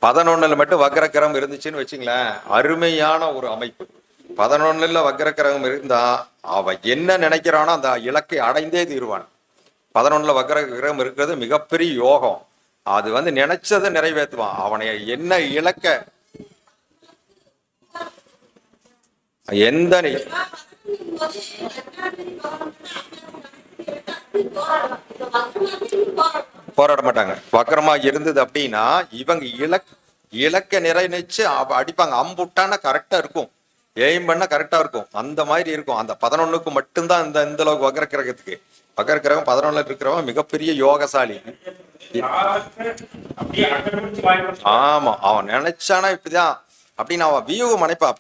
11ல் மட்டும் வக்கர கிரகம் இருந்துச்சுன்னு வச்சுங்களேன், அருமையான ஒரு அமைப்பு. 11ல் வக்கர கிரகம் இருந்தா அவன் என்ன நினைக்கிறானோ அந்த இலக்கை அடைந்தே தீருவான். 11ல் வக்கர கிரகம் இருக்கிறது மிகப்பெரிய யோகம். அது வந்து நினைச்சதை நிறைவேற்றுவான். அவனை என்ன இலக்க எந்த போராட மாட்டாங்க. வக்கரமா இருந்தது அப்படின்னா இவங்க இலக்க நிறைநிச்சு அடிப்பாங்க. அம்புட்டானா கரெக்டா இருக்கும், எய்ம் பண்ணா கரெக்டா இருக்கும், அந்த மாதிரி இருக்கும். அந்த 11க்கு மட்டும்தான் இந்த அளவுக்கு வக்கர கிரகத்துக்கு. வக்கர கிரகம் 11ல் இருக்கிறவன் மிகப்பெரிய யோகசாலி. ஆமா, அவன் நினைச்சானா இப்படிதான் அப்படின்னு அவன் வியூகம் நினைப்பா.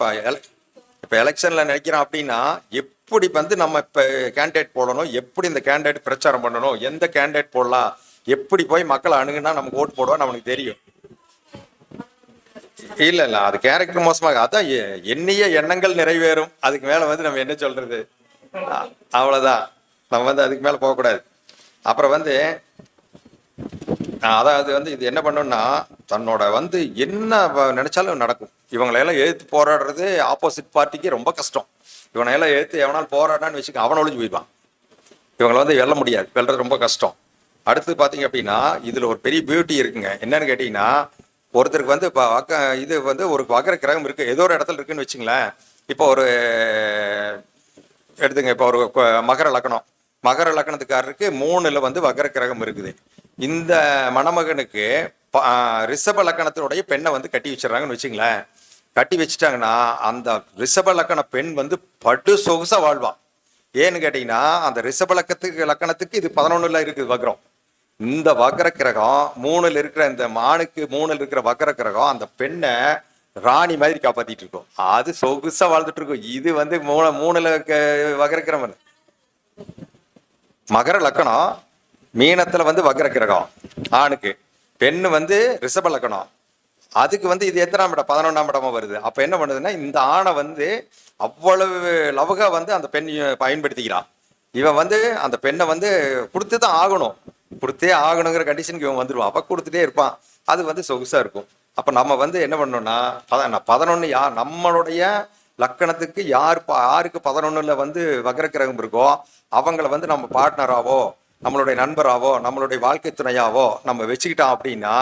இப்ப எலெக்ஷன்ல நினைக்கிறான் அப்படின்னா எப்படி வந்து நம்ம இப்ப கேண்டிடேட் போடணும், எப்படி இந்த கேண்டிடேட் பிரச்சாரம் பண்ணணும், எந்த கேண்டிடேட் போடலாம், எப்படி போய் மக்களை அணுகுனா நமக்கு ஓட்டு போடுவான்னு அவனுக்கு தெரியும். இல்ல அது கேரக்டர் மோசமாக. அதான் எண்ணிய எண்ணங்கள் நிறைவேறும். அதுக்கு மேல வந்து நம்ம என்ன சொல்றது, அவ்வளவுதான். நம்ம வந்து அதுக்கு மேல போகக்கூடாது. அப்புறம் வந்து அதாவது வந்து இது என்ன பண்ணோம்னா தன்னோட வந்து என்ன நினைச்சாலும் நடக்கும். இவங்களையெல்லாம் எழுத்து போராடுறது ஆப்போசிட் பார்ட்டிக்கு ரொம்ப கஷ்டம். இவனையெல்லாம் எழுத்து எவனாலும் போராடான்னு வச்சுக்க, அவனை ஒழிஞ்சு போயிடுவான். இவங்களை வந்து வெல்ல முடியாது, வெல்றது ரொம்ப கஷ்டம். அடுத்து பார்த்தீங்க அப்படின்னா இதில் ஒரு பெரிய பியூட்டி இருக்குங்க. என்னன்னு கேட்டிங்கன்னா, ஒருத்தருக்கு வந்து இப்போ இது வந்து ஒரு வக்கர கிரகம் இருக்குது, ஏதோ ஒரு இடத்துல இருக்குன்னு வச்சுங்களேன். இப்போ ஒரு எடுத்துங்க, இப்போ ஒரு மகர லக்னம், மகர லக்னத்துக்காரருக்கு 3ல் வந்து வக்கர கிரகம் இருக்குது. இந்த மணமகனுக்கு ரிஷப லக்னத்தினுடைய பெண்ணை வந்து கட்டி வச்சிடறாங்கன்னு வச்சுங்களேன். கட்டி வச்சுட்டாங்கன்னா அந்த ரிஷப லக்கண பெண் வந்து படு சொகுசா வாழ்வான். ஏன்னு கேட்டீங்கன்னா அந்த ரிஷப லக்கணத்துக்கு இது 11ல இருக்குது வக்ரம். இந்த வக்ர கிரகம் 3ல் இருக்கிற இந்த மானுக்கு 3ல் இருக்கிற வக்ர கிரகம் அந்த பெண்ணை ராணி மாதிரி காப்பாத்திட்டு இருக்கும். அது சொகுசா வாழ்ந்துட்டு இருக்கும். இது வந்து 3ல் வக்ர கிரகம் மகர லக்கணம், மீனத்துல வந்து வக்ர கிரகம் ஆணுக்கு, பெண்ணு வந்து ரிஷப லக்கணம். அதுக்கு வந்து இது எத்தனாம் இடம்? 11ஆம் இடமா வருது. அப்ப என்ன பண்ணுதுன்னா இந்த ஆணை வந்து அவ்வளவு லவகா வந்து அந்த பெண் பயன்படுத்திக்கிறான். இவன் வந்து அந்த பெண்ணை வந்து கொடுத்துதான் ஆகணும், கொடுத்தே ஆகணுங்கிற கண்டிஷனுக்கு இவன் வந்துடுவான். அப்ப கொடுத்துட்டே இருப்பான். அது வந்து சொகுசா இருக்கும். அப்ப நம்ம வந்து என்ன பண்ணோம்னா 11 யார் நம்மளுடைய லக்கணத்துக்கு யாருக்கு 11ல வந்து வக்ர கிரகம் இருக்கோ அவங்கள வந்து நம்ம பார்ட்னராவோ நம்மளுடைய நண்பராவோ நம்மளுடைய வாழ்க்கை துணையாவோ நம்ம வச்சுக்கிட்டோம் அப்படின்னா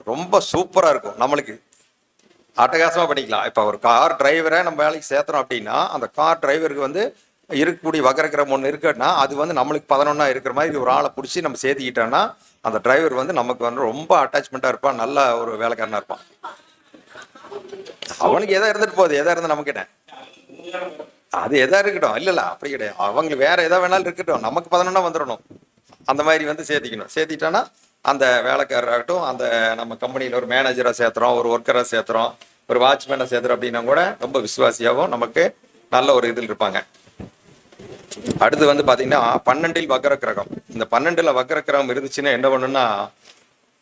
ரொம்ப சூப்பரா இருக்கும். நம்மளுக்கு அட்டகாசமா பண்ணிக்கலாம். இப்ப ஒரு கார் டிரைவரை நம்ம வேலைக்கு சேர்த்துறோம் அப்படின்னா அந்த கார் டிரைவருக்கு வந்து இருக்கக்கூடிய வக்ரகிரகம் ஒன்று இருக்குன்னா அது வந்து நம்மளுக்கு 11 இருக்கிற மாதிரி ஒரு ஆளை பிடிச்சி நம்ம சேர்த்துக்கிட்டோம்னா அந்த டிரைவர் வந்து நமக்கு வந்து ரொம்ப அட்டாச்மெண்ட்டாக இருப்பான், நல்ல ஒரு வேலைக்காரனா இருப்பான். அவனுக்கு எதா இருந்துட்டு போகுது, எதா இருந்தா நமக்கு என்ன, அது எதா இருக்கட்டும். இல்ல அப்படி கிடையாது, அவங்க வேற எதா வேணாலும் இருக்கட்டும், நமக்கு 11 வந்துடணும். அந்த மாதிரி வந்து சேர்த்திக்கணும். சேர்த்திட்டோன்னா அந்த வேலைக்காரராகட்டும், அந்த நம்ம கம்பெனியில் ஒரு மேனேஜராக சேர்த்துறோம், ஒரு ஒர்க்கராக சேர்த்துறோம், ஒரு வாட்ச்மேனை சேர்த்துறோம் அப்படின்னா கூட ரொம்ப விசுவாசியாகவும் நமக்கு நல்ல ஒரு இதில் இருப்பாங்க. அடுத்து வந்து பாத்தீங்கன்னா 12ல் வக்ர கிரகம். இந்த 12ல வக்ர கிரகம் இருந்துச்சுன்னா என்ன பண்ணுன்னா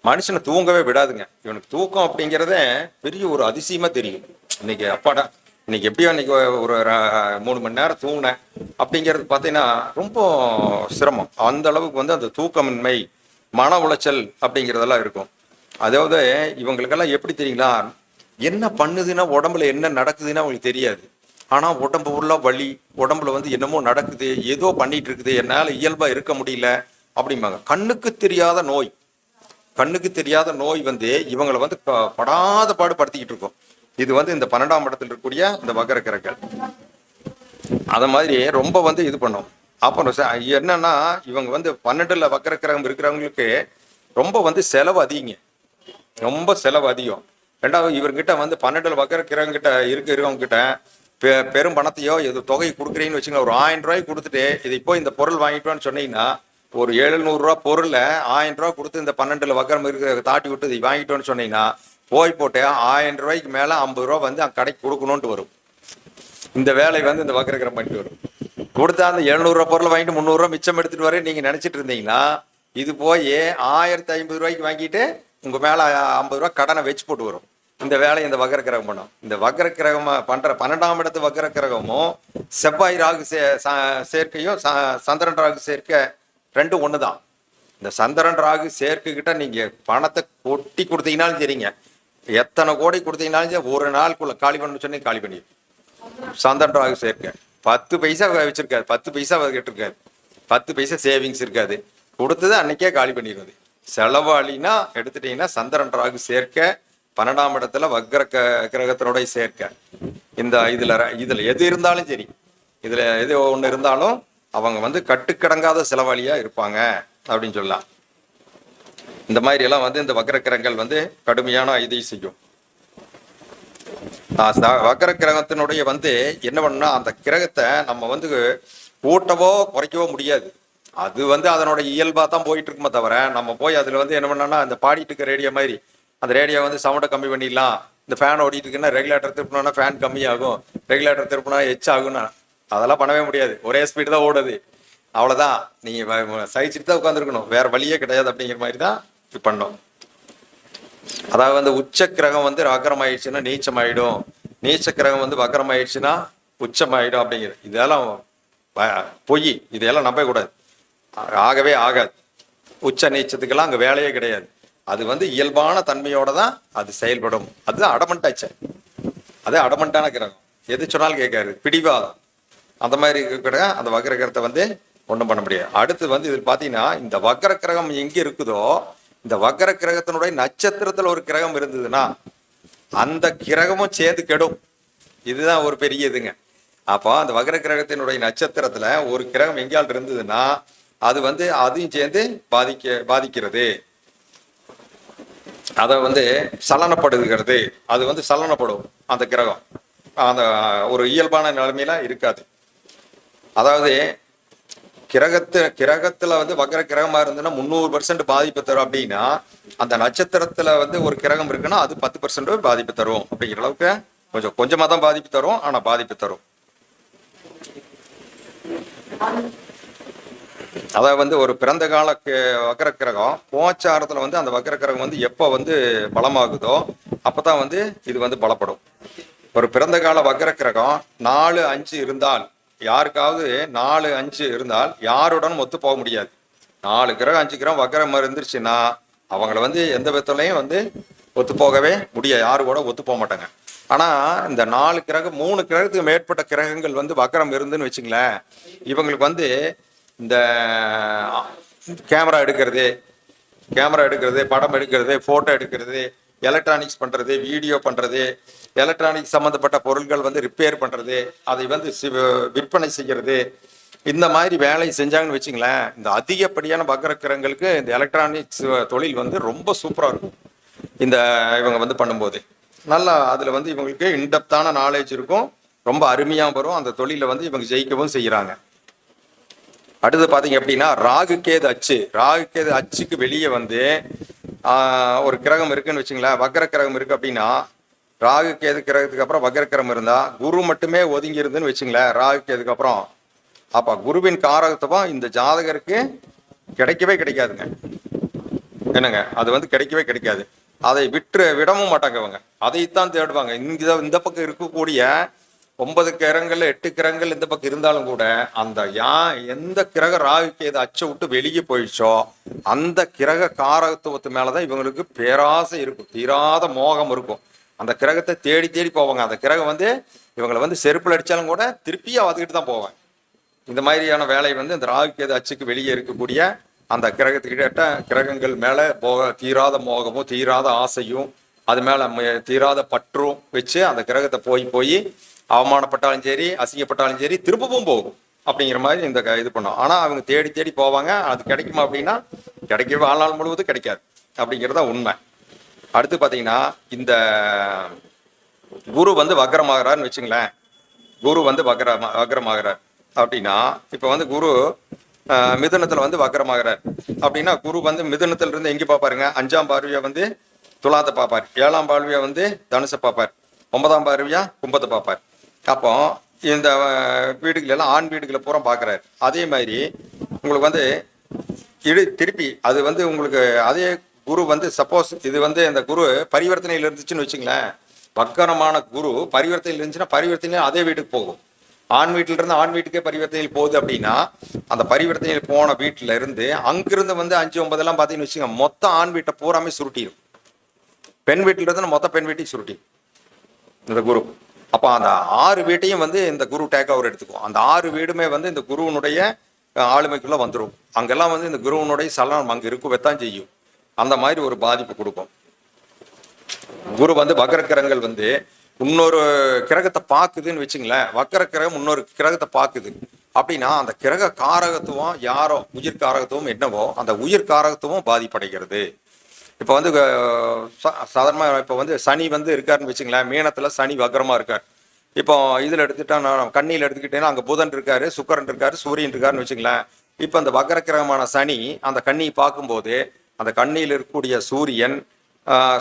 மனுஷனை தூங்கவே விடாதுங்க. இவனுக்கு தூக்கம் அப்படிங்கிறதே பெரிய ஒரு அதிசயமா தெரியும். இன்னைக்கு அப்பாடா இன்னைக்கு எப்படியோ இன்னைக்கு ஒரு 3 மணி நேரம் தூங்கினேன் அப்படிங்கிறது பார்த்தீங்கன்னா ரொம்ப சிரமம். அந்த அளவுக்கு வந்து அந்த தூக்கமின்மை, மன உளைச்சல் அப்படிங்கிறதெல்லாம் இருக்கும். அதாவது இவங்களுக்கெல்லாம் எப்படி தெரியுங்களா, என்ன பண்ணுதுன்னா உடம்புல என்ன நடக்குதுன்னா அவங்களுக்கு தெரியாது. ஆனா உடம்பு உள்ள வலி, உடம்புல வந்து என்னமோ நடக்குது, ஏதோ பண்ணிட்டு இருக்குது, என்னால இயல்பா இருக்க முடியல அப்படிம்பாங்க. கண்ணுக்கு தெரியாத நோய், கண்ணுக்கு தெரியாத நோய் வந்து இவங்களை வந்து படாத பாடுபடுத்திக்கிட்டு இருக்கும். இது வந்து இந்த 12ஆம் இடத்துல இருக்கக்கூடிய இந்த வக்ர கிரகங்கள் அத மாதிரி ரொம்ப வந்து இது பண்ணும். அப்புறம் என்னன்னா இவங்க வந்து 12ல வக்ர கிரகம் இருக்கிறவங்களுக்கு ரொம்ப வந்து செலவு அதிகங்க, ரொம்ப செலவு அதிகம். ரெண்டாவது இவர்கிட்ட வந்து 12ல வக்ர கிரகம் கிட்ட இருக்கவங்க கிட்ட பெரும் பணத்தையோ எது தொகை கொடுக்குறீங்கன்னு வச்சுங்க, ஒரு 1000 ரூபாய்க்கு கொடுத்துட்டு இது இப்போ இந்த பொருள் வாங்கிட்டோன்னு சொன்னீங்கன்னா ஒரு 700 ரூபா பொருளை 1000 ரூபா கொடுத்து இந்த 12ல வக்ரம் இருக்கிற தாட்டி விட்டு இதை வாங்கிட்டோன்னு சொன்னீங்கன்னா போய் போட்டு 1000 ரூபாய்க்கு மேல 50 ரூபா வந்து கடைக்கு கொடுக்கணும்ட்டு வரும். இந்த வேலை வந்து இந்த வக்ரகிரகம் பண்ணிட்டு வரும். கொடுத்தா அந்த 700 ரூபா பொருளை வாங்கிட்டு 300 ரூபா மிச்சம் எடுத்துட்டு வர நீங்க நினைச்சிட்டு இருந்தீங்கன்னா இது போய் 1050 ரூபாய்க்கு வாங்கிட்டு உங்க மேல 50 ரூபா கடனை வச்சு போட்டு வரும். இந்த வேலையை இந்த வக்ர கிரகம் பண்ணும். இந்த வக்ர கிரகம் பண்ற 12ஆம் இடத்து வக்ர கிரகமும் செவ்வாய் ராகு சேர்க்கையும் சந்திரன் ராகு சேர்க்கை ரெண்டும் ஒண்ணுதான். இந்த சந்திரன் ராகு சேர்க்கைகிட்ட நீங்க பணத்தை கொட்டி கொடுத்தீங்கன்னாலும் சரிங்க, எத்தனை கோடி கொடுத்தீங்கன்னாலும் ஒரு நாளுக்குள்ள காலி பண்ணு சொன்னீங்க காலி பண்ணி. சந்திரன் ராகு சேர்க்கை 10 பைசா வச்சிருக்காது, 10 பைசா கேட்டிருக்காது, 10 பைசா சேவிங்ஸ் இருக்காது, கொடுத்தது அன்னைக்கே காலி பண்ணிடுவது. செலவாளினா எடுத்துட்டீங்கன்னா சந்திரன் ராகு சேர்க்கை 12ஆம் இடத்துல வக்ர கிரகத்தினுடைய சேர்க்கை. இந்த இதுல எது இருந்தாலும் சரி, இதுல எது ஒண்ணு இருந்தாலும் அவங்க வந்து கட்டுக்கடங்காத செலவாளியா இருப்பாங்க அப்படின்னு சொல்லலாம். இந்த மாதிரி எல்லாம் வந்து இந்த வக்ர கிரகங்கள் வந்து கடுமையான இதை செய்யும். வக்ர கிரகத்தினுடைய வந்து என்ன பண்ணுன்னா அந்த கிரகத்தை நம்ம வந்து கூட்டவோ குறைக்கவோ முடியாது. அது வந்து அதனோட இயல்பா தான் போயிட்டு இருக்குமே தவிர நம்ம போய் அதுல வந்து என்ன பண்ணோம்னா அந்த பாடிட்டு இருக்க ரேடியோ மாதிரி அந்த ரேடியோ வந்து சவுண்டை கம்மி பண்ணிடலாம். இந்த ஃபேன் ஓடிட்டு இருக்குன்னா ரெகுலேட்டர் திருப்பினோன்னா ஃபேன் கம்மியாகும், ரெகுலேட்டர் திருப்பினா எச் ஆகும்னா அதெல்லாம் பண்ணவே முடியாது. ஒரே ஸ்பீடு தான் ஓடுது, அவ்வளோதான். நீங்கள் சகிச்சுட்டு தான் உட்காந்துருக்கணும், வேற வழியே கிடையாது. அப்படிங்கிற மாதிரி தான் இது பண்ணோம். அதாவது வந்து உச்ச கிரகம் வந்து வக்ரம் ஆயிடுச்சுன்னா நீச்சம் ஆயிடும், நீச்ச கிரகம் வந்து வக்ரம் ஆயிடுச்சுன்னா உச்சம் ஆயிடும் அப்படிங்கிறது இதெல்லாம் பொய். இதெல்லாம் நம்பவே கூடாது, ஆகவே ஆகாது. உச்ச நீச்சத்துக்கெல்லாம் அங்கே வேலையே கிடையாது. அது வந்து இயல்பான தன்மையோட தான் அது செயல்படும். அதுதான் அடமண்ட் ஆச்சு, அது அடமண்டான கிரகம், எது சொன்னாலும் கேட்காது, பிடிவாதம். அந்த மாதிரி இருக்கிற அந்த வக்ர கிரகத்தை வந்து ஒன்றும் பண்ண முடியாது. அடுத்து வந்து இதில் பார்த்தீங்கன்னா இந்த வக்ர கிரகம் எங்கே இருக்குதோ இந்த வக்ர கிரகத்தினுடைய நட்சத்திரத்தில் ஒரு கிரகம் இருந்ததுன்னா அந்த கிரகமும் சேர்ந்து கெடும். இதுதான் ஒரு பெரிய இதுங்க. அப்போ அந்த வக்ர கிரகத்தினுடைய நட்சத்திரத்துல ஒரு கிரகம் எங்கேயால் இருந்ததுன்னா அது வந்து அதையும் சேர்ந்து பாதிக்கிறது. அதை வந்து சலனப்படுகிறது, அது வந்து சலனப்படும் அந்த கிரகம், அந்த ஒரு இயல்பான நிலைமையில இருக்காது. அதாவது கிரகத்துல வந்து வக்ர கிரகமா இருந்ததுன்னா 300% பாதிப்பு தரும் அப்படின்னா, அந்த நட்சத்திரத்துல வந்து ஒரு கிரகம் இருக்குன்னா அது 10% பாதிப்பு தரும் அப்படிங்கிற அளவுக்கு கொஞ்சமா தான் பாதிப்பு தரும், ஆனா பாதிப்பு தரும். அதாவது வந்து ஒரு பிறந்த கால வக்ர கிரகம் கோச்சாரத்துல வந்து அந்த வக்ர கிரகம் வந்து எப்போ வந்து பலமாகுதோ அப்பதான் வந்து இது வந்து பலப்படும். ஒரு பிறந்த கால வக்ர கிரகம் 4-5 இருந்தால், யாருக்காவது 4-5 இருந்தால் யாருடன் ஒத்து போக முடியாது. 4 கிரகம் 5 கிரகம் வக்ரம் இருந்துருச்சுன்னா அவங்கள வந்து எந்த விதத்துலையும் வந்து ஒத்து போகவே முடியாது, யாரு கூட ஒத்து போக மாட்டாங்க. ஆனா இந்த 4 கிரகம் 3 கிரகத்துக்கு மேற்பட்ட கிரகங்கள் வந்து வக்ரம் இருந்துன்னு வச்சுங்களேன், இவங்களுக்கு வந்து இந்த கேமரா எடுக்கிறது, படம் எடுக்கிறது, போட்டோ எடுக்கிறது, எலக்ட்ரானிக்ஸ் பண்றது, வீடியோ பண்றது, எலக்ட்ரானிக்ஸ் சம்பந்தப்பட்ட பொருட்கள் வந்து ரிப்பேர் பண்றது, அதை வந்து விற்பனை செய்கிறது, இந்த மாதிரி வேலை செஞ்சாங்கன்னு வச்சுங்களேன், இந்த அதிகப்படியான வக்ரக்கிரகங்களுக்கு இந்த எலக்ட்ரானிக்ஸ் தொழில் வந்து ரொம்ப சூப்பரா இருக்கும். இந்த இவங்க வந்து பண்ணும்போது நல்லா அதுல வந்து இவங்களுக்கு இன்டெப்தான நாலேஜ் இருக்கும், ரொம்ப அருமையா வரும், அந்த தொழில வந்து இவங்க ஜெயிக்கவும் செய்யறாங்க. அடுத்து பாத்தீங்க அப்படின்னா ராகு கேது அச்சுக்கு வெளியே வந்து ஒரு கிரகம் இருக்குன்னு வச்சுங்களேன், வக்ர கிரகம் இருக்கு அப்படின்னா, ராகு கேது கிரகத்துக்கு அப்புறம் வக்ர கிரகம் இருந்தா குரு மட்டுமே ஒதுங்கி இருந்துன்னு வச்சுங்களேன் ராகு கேதுக்கு அப்புறம், அப்ப குருவின் காரகத்துவம் இந்த ஜாதகருக்கு கிடைக்கவே கிடைக்காதுங்க. என்னங்க, அது வந்து கிடைக்கவே கிடைக்காது. அதை விடவும் மாட்டாங்க அவங்க, அதைத்தான் தேடுவாங்க. இந்த பக்கம் இருக்கக்கூடிய 9 கிரகங்கள்ல 8 கிரகங்கள் இந்த பக்கம் இருந்தாலும் கூட அந்த எந்த கிரக ராகு கேது அச்சை விட்டு வெளியே போயிடுச்சோ அந்த கிரக காரகத்துவத்து மேலதான் இவங்களுக்கு பேராசை இருக்கும், தீராத மோகம் இருக்கும். அந்த கிரகத்தை தேடி தேடி போவாங்க. அந்த கிரகம் வந்து இவங்களை வந்து செருப்புல அடிச்சாலும் கூட திருப்பி அதுக்கிட்டு தான் போவாங்க. இந்த மாதிரியான வேலை வந்து இந்த ராகு கேது அச்சுக்கு வெளியே இருக்கக்கூடிய அந்த கிரகத்துக்கிட்ட கிரகங்கள் மேல தீராத மோகமும் தீராத ஆசையும் அது மேல தீராத பற்றும் வச்சு அந்த கிரகத்தை போய் அவமானப்பட்டாலும் சரி அசிங்கப்பட்டாலும் சரி திரும்பவும் போகும் அப்படிங்கிற மாதிரி இந்த இது பண்ணோம். ஆனா அவங்க தேடி தேடி போவாங்க, அது கிடைக்குமா அப்படின்னா கிடைக்கவே வாழ்நாள் முழுவதும் கிடைக்காது அப்படிங்கிறத உண்மை. அடுத்து பாத்தீங்கன்னா இந்த குரு வந்து வக்ரமாகறான்னு வச்சுங்களேன், குரு வந்து வக்ரமாகறார் அப்படின்னா, இப்ப வந்து குரு மிதுனத்துல வந்து வக்ரமாகறார் அப்படின்னா, குரு வந்து மிதுனத்துல இருந்து எங்க பாப்பாருங்க, 5ஆம் பார்வையா வந்து துலாத்தை பார்ப்பார், 7ஆம் பார்வையா வந்து தனுசை பார்ப்பார், 9ஆம் பார்வையா கும்பத்தை பார்ப்பார். அப்போ இந்த வீடுகள் எல்லாம் ஆண் வீடுகளை பூரா பார்க்குறாரு. அதே மாதிரி உங்களுக்கு வந்து திருப்பி அது வந்து உங்களுக்கு அதே குரு வந்து சப்போஸ் இது வந்து இந்த குரு பரிவர்த்தனையில் இருந்துச்சுன்னு வச்சுங்களேன், வக்கரமான குரு பரிவர்த்தனையில் இருந்துச்சுன்னா பரிவர்த்தனையில் அதே வீட்டுக்கு போகும். ஆண் வீட்டில இருந்து ஆண் வீட்டுக்கே பரிவர்த்தனையில் போகுது அப்படின்னா அந்த பரிவர்த்தனையில் போன வீட்டில இருந்து அங்கிருந்து வந்து 5, 9 எல்லாம் பார்த்தீங்கன்னு வச்சுக்கோங்க, மொத்த ஆண் வீட்டை பூராமே சுருட்டிடும். பெண் வீட்டில இருந்து மொத்த பெண் வீட்டையும் சுருட்டிடும் இந்த குரு. அப்போ அந்த 6 வீட்டையும் வந்து இந்த குரு டேக் ஓவர் எடுத்துக்கும். அந்த 6 வீடுமே வந்து இந்த குருவனுடைய ஆளுமைக்குள்ள வந்துடும். அங்கெல்லாம் வந்து இந்த குருவனுடைய சலனம் அங்கே இருக்கத்தான் செய்யும். அந்த மாதிரி ஒரு பாதிப்பு கொடுக்கும். குரு வந்து வக்ர கிரகங்கள் வந்து இன்னொரு கிரகத்தை பார்க்குதுன்னு வச்சுங்களேன், வக்ர கிரகம் இன்னொரு கிரகத்தை பார்க்குது அப்படின்னா அந்த கிரக காரகத்துவம் யாரோ உயிர் காரகத்துவம் என்னவோ அந்த உயிர் காரகத்துவம் பாதிப்படைகிறது. இப்போ வந்து சாதாரணமாக இப்போ வந்து சனி வந்து இருக்காருன்னு வச்சுங்களேன், மீனத்தில் சனி வக்ரமாக இருக்கார். இப்போ இதில் எடுத்துட்டா நான் கண்ணியில் எடுத்துக்கிட்டேன்னா அங்கே புதன் இருக்காரு, சுக்கரன் இருக்காரு, சூரியன் இருக்காருன்னு வச்சுங்களேன். இப்போ அந்த வக்ர கிரகமான சனி அந்த கண்ணியை பார்க்கும்போது அந்த கண்ணியில் இருக்கக்கூடிய சூரியன்,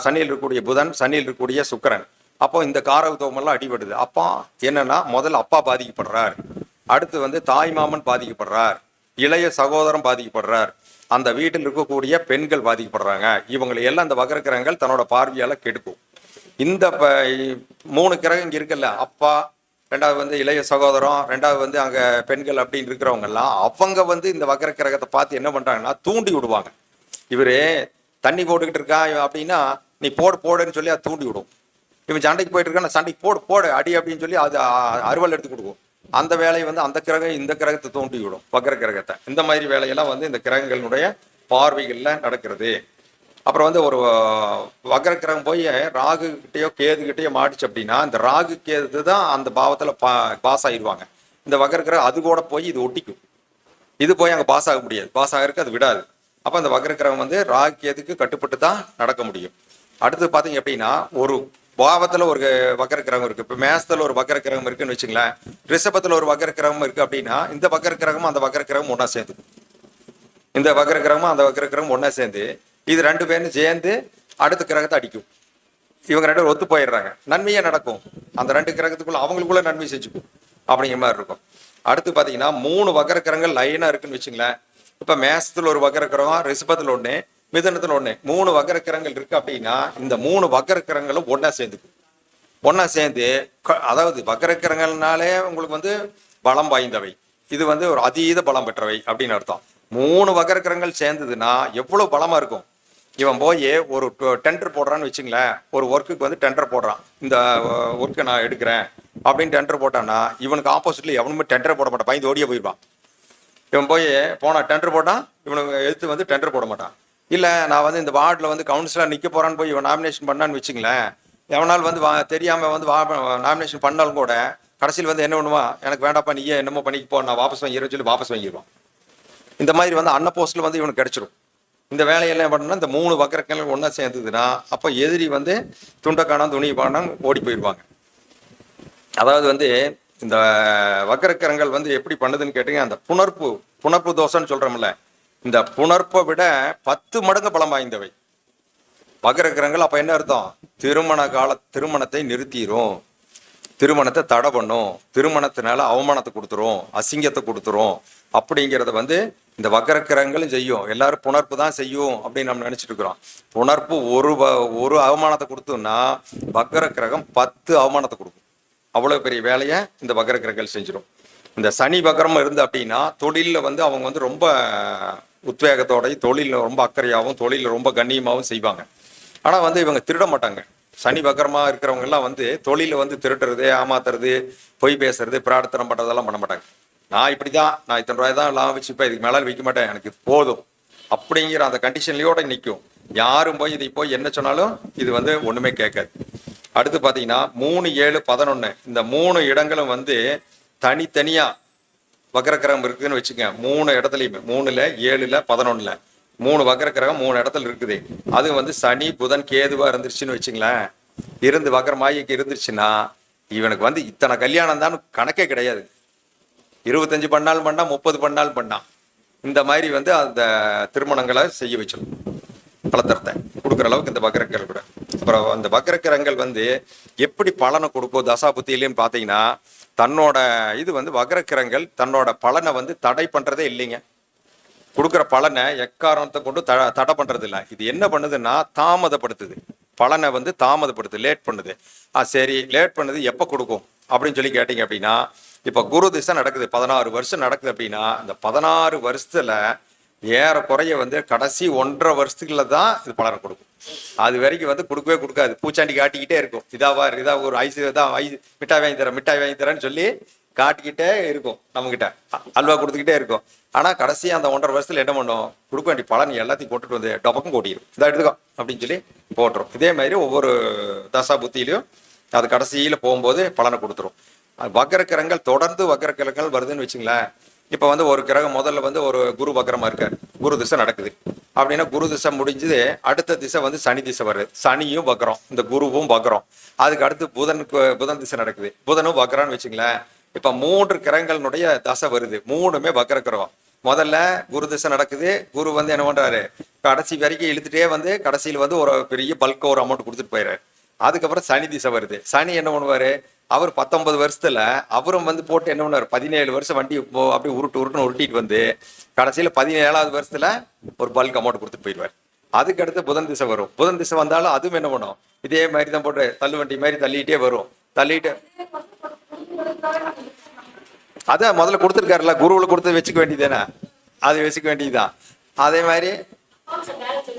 சனியில் இருக்கக்கூடிய புதன், சனியில் இருக்கக்கூடிய சுக்கரன், அப்போ இந்த காரகத்துவம் எல்லாம் அடிபடுது. அப்போ என்னன்னா முதல்ல அப்பா பாதிக்கப்படுறார், அடுத்து வந்து தாய் மாமன் பாதிக்கப்படுறார், இளைய சகோதரன் பாதிக்கப்படுறார், அந்த வீட்டில் இருக்கக்கூடிய பெண்கள் பாதிக்கப்படுறாங்க. இவங்களை எல்லாம் இந்த வக்ர கிரகங்கள் தன்னோட பார்வையால கெடுக்கும். இந்த 3 கிரகம் இங்க இருக்குல்ல, அப்பா, 2வது வந்து இளைய சகோதரம், 2வது வந்து அங்க பெண்கள் அப்படின்னு இருக்கிறவங்க எல்லாம் அவங்க வந்து இந்த வக்ர கிரகத்தை பார்த்து என்ன பண்றாங்கன்னா தூண்டி விடுவாங்க. இவரு தண்ணி போட்டுக்கிட்டு இருக்கான் அப்படின்னா நீ போடுன்னு சொல்லி அதை தூண்டி விடும். இவன் சண்டைக்கு போயிட்டு இருக்கான், சண்டைக்கு போடு அடி அப்படின்னு சொல்லி அது அறுவல் எடுத்து கொடுக்கும். அந்த வேலையை வந்து அந்த கிரகம் இந்த கிரகத்தை தோண்டி விடும், வக்ர கிரகத்தை. இந்த மாதிரி வேலையெல்லாம் வந்து இந்த கிரகங்களுடைய பார்வைகள்ல நடக்கிறது. அப்புறம் வந்து ஒரு வக்ர கிரகம் போய் ராகு கிட்டேயோ கேது கிட்டேயோ மாடிச்சு அப்படின்னா இந்த ராகு கேது தான் அந்த பாவத்துல பாஸ் ஆயிடுவாங்க. இந்த வக்ர கிரகம் அது கூட போய் இது ஒட்டிக்கும், இது போய் அங்கே பாஸ் ஆக முடியாது, பாஸ் ஆகிறதுக்கு அது விடாது. அப்போ அந்த வக்ர கிரகம் வந்து ராகு கேதுக்கு கட்டுப்பட்டு தான் நடக்க முடியும். அடுத்து பார்த்தீங்க அப்படின்னா ஒரு பாவத்தில் ஒரு வக்கர கிரகம் இருக்கு. இப்போ மேசத்தில் ஒரு வக்கர கிரகம் இருக்குன்னு வச்சுங்களேன், ரிஷபத்தில் ஒரு வக்கர கிரகம் இருக்கு அப்படின்னா இந்த வக்கர கிரகமும் அந்த வக்கர கிரகம் ஒன்றா சேர்ந்து, இந்த வக்கர கிரகமும் அந்த வக்கர கிரகம் ஒன்றா சேர்ந்து இது ரெண்டு பேரும் சேர்ந்து அடுத்த கிரகத்தை அடிக்கும். இவங்க ரெண்டு பேரும் ஒத்து போயிடுறாங்க, நன்மையே நடக்கும். அந்த ரெண்டு கிரகத்துக்குள்ள அவங்களுக்குள்ள நன்மை செஞ்சுக்கும் அப்படிங்கிற மாதிரி இருக்கும். அடுத்து பார்த்தீங்கன்னா 3 வக்கர கிரகங்கள் லைனாக இருக்குன்னு வச்சுங்களேன். இப்போ மேசத்தில் ஒரு வக்கர கிரகம், ரிஷபத்தில் ஒன்று, மிதனத்தில் ஒன்று, 3 வக்கர கிரகங்கள் இருக்கு அப்படின்னா இந்த 3 வக்கர கிரகங்களும் ஒன்றா சேர்ந்துக்கும். ஒன்றா சேர்ந்து அதாவது வக்கர கிரகங்கள்னாலே உங்களுக்கு வந்து பலம் வாய்ந்தவை, இது வந்து ஒரு அதீத பலம் பெற்றவை அப்படின்னு அர்த்தம். 3 வக்கர கிரகங்கள் சேர்ந்ததுன்னா எவ்வளோ பலமாக இருக்கும். இவன் போய் ஒரு டெண்டர் போடுறான்னு வச்சுங்களேன், ஒரு ஒர்க்குக்கு வந்து டெண்டர் போடுறான், இந்த ஒர்க்கை நான் எடுக்கிறேன் அப்படின்னு டெண்டர் போட்டான்னா இவனுக்கு ஆப்போசிட்ல எவனுமே டெண்டர் போட மாட்டான், பயந்து ஓடியே போயிடுவான். இவன் போய் போனால் டெண்டர் போட்டான், இவனுக்கு எடுத்து வந்து டெண்டர் போட மாட்டான். இல்லை நான் வந்து இந்த வார்டில் வந்து கவுன்சிலர் நிற்க போகிறான்னு போய் இவன் நாமினேஷன் பண்ணான்னு வச்சுங்களேன், எவனால் வந்து தெரியாமல் வந்து நாமினேஷன் பண்ணாலும் கூட கடைசியில் வந்து என்ன பண்ணுவான், எனக்கு வேண்டாப்பா நீயே என்னமோ பண்ணிக்கு போ, நான் வாபஸ் வாங்கிடுறேன்னு சொல்லி வாபஸ் வாங்கிடுவான். இந்த மாதிரி வந்து அன்ன போஸ்ட்டில் வந்து இவனுக்கு கிடைச்சிடும். இந்த வேலையெல்லாம் பண்ணணும்னா இந்த 3 வக்கரக்கிழங்கு ஒன்றா சேர்ந்ததுன்னா அப்போ எதிரி வந்து துண்டக்கானம் துணி பானம் ஓடி போயிடுவாங்க. அதாவது வந்து இந்த வக்கரக்கிரங்கள் வந்து எப்படி பண்ணுதுன்னு கேட்டீங்க, அந்த புணர்ப்பு தோஷம்னு சொல்கிறோம்ல, இந்த புணர்ப்பை விட 10 மடங்கு பலம் வாய்ந்தவை வக்கரக்கிரங்கள். அப்போ என்ன அர்த்தம், திருமணத்தை நிறுத்திடும், திருமணத்தை தடை பண்ணும், திருமணத்தினால அவமானத்தை கொடுத்துரும், அசிங்கத்தை கொடுத்துரும் அப்படிங்கிறத வந்து இந்த வக்கரக்கிரகங்களும் செய்யும். எல்லாரும் புணர்ப்பு தான் செய்யும் அப்படின்னு நம்ம நினைச்சிட்டு இருக்கிறோம். புணர்ப்பு ஒரு அவமானத்தை கொடுத்தோம்னா வக்கரக்கிரகம் 10 அவமானத்தை கொடுக்கும். அவ்வளோ பெரிய வேலையை இந்த வக்கரக்கிரகங்கள் செஞ்சிடும். இந்த சனி வக்கரம் இருந்து அப்படின்னா தொழிலில் வந்து அவங்க வந்து ரொம்ப உத்வேகத்தோடையும் தொழிலில் ரொம்ப அக்கறையாகவும் தொழிலில் ரொம்ப கண்ணியமாகவும் செய்வாங்க. ஆனால் வந்து இவங்க திருட மாட்டாங்க. சனி வக்கரமாக இருக்கிறவங்க எல்லாம் வந்து தொழில வந்து திருட்டுறது, ஏமாத்துறது, பொய் பேசுறது, பிரார்த்தனை பண்ணுறதெல்லாம் பண்ண மாட்டாங்க. நான் இப்படி தான், நான் இத்தனை ரூபாய் தான் எல்லாம் வச்சுப்பேன், இதுக்கு மேலே வைக்க மாட்டேன், எனக்கு போதும் அப்படிங்கிற அந்த கண்டிஷன்லையோட நிற்கும். யாரும் போய் இதை போய் என்ன சொன்னாலும் இது வந்து ஒன்றுமே கேட்காது. அடுத்து பார்த்தீங்கன்னா 3, 7, 11 இந்த 3 இடங்களும் வந்து தனித்தனியாக வக்கரக்கிரகம் இருக்குதுன்னு வச்சுக்க. 3 இடத்துலையுமே 3ல் 7ல் 11ல் 3 வக்கரக்கிரகம் 3 இடத்துல இருக்குது. அது வந்து சனி புதன் கேதுவா இருந்துருச்சுன்னு வச்சுங்களேன், இருந்து வக்கரமாயிக்கு இருந்துருச்சுன்னா இவனுக்கு வந்து இத்தனை கல்யாணம் தான் கணக்கே கிடையாது. 25 பண்ணாலும் பண்ணா, 30 பண்ணாலும் பண்ணான். இந்த மாதிரி வந்து அந்த திருமணங்களை செய்ய வச்சிடும், பலத்தரத்தை கொடுக்குற அளவுக்கு இந்த வக்கரக்கிரங்கள் கூட. அப்புறம் அந்த வக்கரக்கிரங்கள் வந்து எப்படி பலனை கொடுக்கும் தசாபுத்தியிலேன்னு பார்த்தீங்கன்னா, தன்னோட இது வந்து வக்கரக்கிரங்கள் தன்னோட பலனை வந்து தடை பண்ணுறதே இல்லைங்க. கொடுக்குற பலனை எக்காரணத்தை கொண்டு தடை பண்ணுறது இல்லை. இது என்ன பண்ணுதுன்னா தாமதப்படுத்துது, பலனை வந்து தாமதப்படுத்துது, லேட் பண்ணுது. சரி லேட் பண்ணுது, எப்போ கொடுக்கும் அப்படின்னு சொல்லி கேட்டிங்க அப்படின்னா, இப்போ குரு திசை நடக்குது, 16 வருஷம் நடக்குது அப்படின்னா இந்த 16 வருஷத்துல ஏறக்குறைய வந்து கடைசி 1.5 வருஷத்துக்குள்ள தான் இது பலனை கொடுக்கும். அது வரைக்கும் வந்து கொடுக்கவே கொடுக்காது, பூச்சாண்டி காட்டிக்கிட்டே இருக்கும். இதா ஒரு மிட்டாய் வாங்கி தரேன்னு சொல்லி காட்டிக்கிட்டே இருக்கும், நம்மகிட்ட அல்வா கொடுத்துக்கிட்டே இருக்கும். ஆனால் கடைசியாக அந்த 1.5 வருஷத்துல என்ன பண்ணும், கொடுக்க வேண்டிய பலன் எல்லாத்தையும் போட்டுட்டு வந்து டொபக்கம் கொட்டிடும், இதை எடுத்துக்கோ அப்படின்னு சொல்லி போட்டுரும். இதே மாதிரி ஒவ்வொரு தசா புத்தியிலையும் அது கடைசியில் போகும்போது பலனை கொடுத்துரும். வக்கரக்கிரகங்கள் தொடர்ந்து வக்கரக்கிரகங்கள் வருதுன்னு வச்சுங்களேன். இப்போ வந்து ஒரு கிரகம் முதல்ல வந்து ஒரு குரு வக்கரமாக இருக்கார், குரு திசை நடக்குது அப்படின்னா குரு திசை முடிஞ்சது அடுத்த திசை வந்து சனி திசை வருது, சனியும் வக்கரம், இந்த குருவும் வக்கரம். அதுக்கு அடுத்து புதன் திசை நடக்குது, புதனும் வக்கரம்னு வச்சுங்களேன். இப்போ 3 கிரகங்களுடைய தசை வருது, 3மே வக்கர கிரகம். முதல்ல குரு திசை நடக்குது, குரு வந்து என்ன பண்றாரு, கடைசி வரைக்கும் இழுத்துட்டே வந்து கடைசியில் வந்து ஒரு பெரிய பல்க ஒரு அமௌண்ட் கொடுத்துட்டு போயிடுறாரு. அதுக்கப்புறம் சனி திசை வருது, சனி என்ன பண்ணுவாரு, அவர் 19 வருஷத்துல அவரும் வந்து போட்டு என்ன பண்ணுவார், 17 வருஷம் வண்டி அப்படியே உருட்டுன்னு உருட்டிட்டு வந்து கடைசியில் 17வது வருஷத்துல ஒரு பல்க் அமௌண்ட் கொடுத்துட்டு போயிடுவார். அதுக்கு அடுத்து புதன் திசை வரும், புதன் திசை வந்தாலும் அதுவும் என்ன பண்ணும், இதே மாதிரி தான் போட்டு தள்ளு வண்டி மாதிரி தள்ளிட்டே வரும். தள்ளிட்டு அதான் முதல்ல கொடுத்துருக்காருல்ல, குருவில் கொடுத்து வச்சுக்க வேண்டியதானே, அது வச்சுக்க வேண்டியதுதான். அதே மாதிரி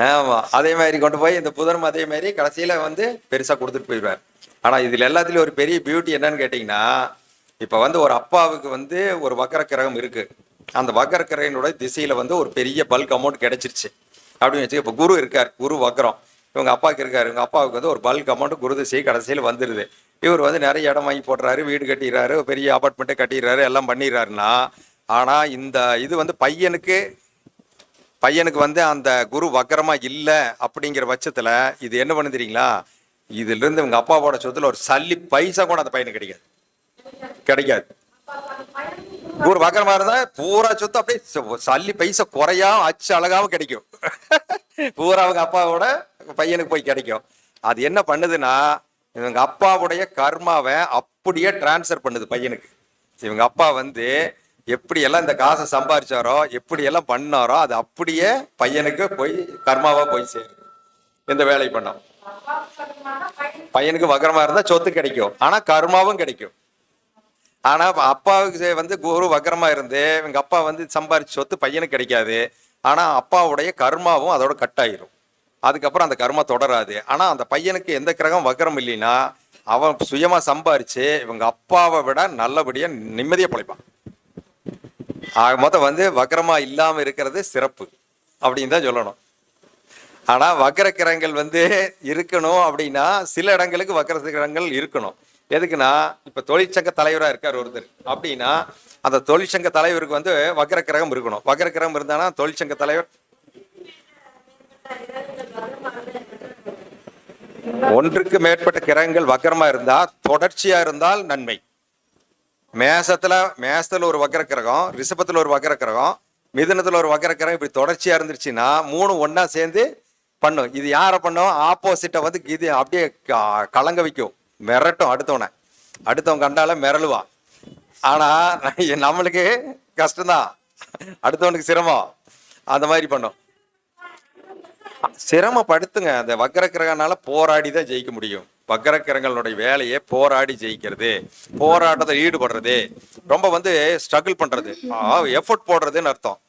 ஆமா, அதே மாதிரி கொண்டு போய் இந்த புதனும் அதே மாதிரி கடைசியில வந்து பெருசா கொடுத்துட்டு போயிடுவார். ஆனா இதுல எல்லாத்துலயும் ஒரு பெரிய பியூட்டி என்னன்னு கேட்டீங்கன்னா, இப்ப வந்து ஒரு அப்பாவுக்கு வந்து ஒரு வக்கர கிரகம் இருக்கு, அந்த வக்கர கிரகனுடைய திசையில வந்து ஒரு பெரிய பல்க் அமௌண்ட் கிடைச்சிருச்சு அப்படின்னு வச்சு. இப்ப குரு இருக்கார், குரு வக்கரம், இவங்க அப்பாவுக்கு இருக்காரு, இவங்க அப்பாவுக்கு வந்து ஒரு பல்க் அமௌண்ட் குரு திசை கடைசியில் வந்துடுது. இவர் வந்து நிறைய இடம் வாங்கி போடுறாரு, வீடு கட்டிடுறாரு, பெரிய அபார்ட்மெண்ட்டை கட்டிடுறாரு, எல்லாம் பண்ணிடுறாருன்னா, ஆனா இந்த இது வந்து பையனுக்கு பையனுக்கு வந்து அந்த குரு வக்கரமா இல்லை அப்படிங்கிற பட்சத்துல இது என்ன பண்ணு தெரியுங்களா, இதுல இருந்து இவங்க அப்பாவோட சொத்துல ஒரு சல்லி பைசா கூட அந்த பையனுக்கு கிடைக்காது. கிடைக்காது. குரு வக்கரமா இருந்தா பூரா சொத்து அப்படியே சல்லி பைசா குறையா அச்சு அழகாவும் கிடைக்கும். பூரா அவங்க அப்பாவோட பையனுக்கு போய் கிடைக்கும். அது என்ன பண்ணுதுன்னா, இவங்க அப்பாவுடைய கர்மாவை அப்படியே டிரான்ஸ்ஃபர் பண்ணுது பையனுக்கு. இவங்க அப்பா வந்து எப்படி எல்லாம் இந்த காசை சம்பாதிச்சாரோ, எப்படி எல்லாம் பண்ணாரோ, அது அப்படியே பையனுக்கு போய் கர்மாவா போய் சேருது. இந்த வேலை பண்ணோம். பையனுக்கு வக்கரமா இருந்தா சொத்து கிடைக்கும், ஆனா கர்மாவும் கிடைக்கும். ஆனா அப்பாவுக்கு வந்து குரு வக்கரமா இருந்து இவங்க அப்பா வந்து சம்பாரிச்ச சொத்து பையனுக்கு கிடைக்காது. ஆனா அப்பாவுடைய கர்மாவும் அதோட கட் ஆயிரும். அதுக்கப்புறம் அந்த கர்மா தொடராது. ஆனா அந்த பையனுக்கு எந்த கிரகம் வக்கரம் இல்லைன்னா அவன் சுயமா சம்பாரிச்சு இவங்க அப்பாவை விட நல்லபடியா நிம்மதியா பிழைப்பான். ஆக மொத்தம் வந்து வக்கரமா இல்லாம இருக்கிறது சிறப்பு அப்படின்னு தான் சொல்லணும். ஆனா வக்கர கிரகங்கள் வந்து இருக்கணும் அப்படின்னா சில இடங்களுக்கு வக்கர கிரகங்கள் இருக்கணும். எதுக்குன்னா, இப்ப தொழிற்சங்க தலைவரா இருக்கார் ஒருத்தர் அப்படின்னா அந்த தொழிற்சங்க தலைவருக்கு வந்து வக்கர கிரகம் இருக்கணும். வக்கர கிரகம் இருந்தானா தொழிற்சங்க தலைவர் ஒன்றுக்கு மேற்பட்ட கிரகங்கள் வக்கரமா இருந்தா தொடர்ச்சியா இருந்தால் நன்மை. மேசத்துல ஒரு வக்கர கிரகம், ரிஷபத்துல ஒரு வக்கர கிரகம், மிதுனத்துல ஒரு வக்கர கிரகம், இப்படி தொடர்ச்சியா இருந்துருச்சுன்னா மூணு ஒன்னா சேர்ந்து பண்ணும். இது யாரை பண்ணும்? ஆப்போசிட்டை வந்து இது அப்படியே கலங்க வைக்கும், மிரட்டும். அடுத்தவன் கண்டால மிரளுவான். ஆனா நம்மளுக்கு கஷ்டம்தான், அடுத்தவனுக்கு சிரமம். அந்த மாதிரி பண்ணும், சிரமப்படுத்துங்க. அந்த வக்கர கிரகனால போராடி தான் ஜெயிக்க முடியும். வக்கர கிரகங்களுடைய வேலையே போராடி ஜெயிக்கிறது, போராட்டத்தை ஈடுபடுறது, ரொம்ப வந்து ஸ்ட்ரகிள் பண்றது, எஃபர்ட் போடுறதுன்னு அர்த்தம்.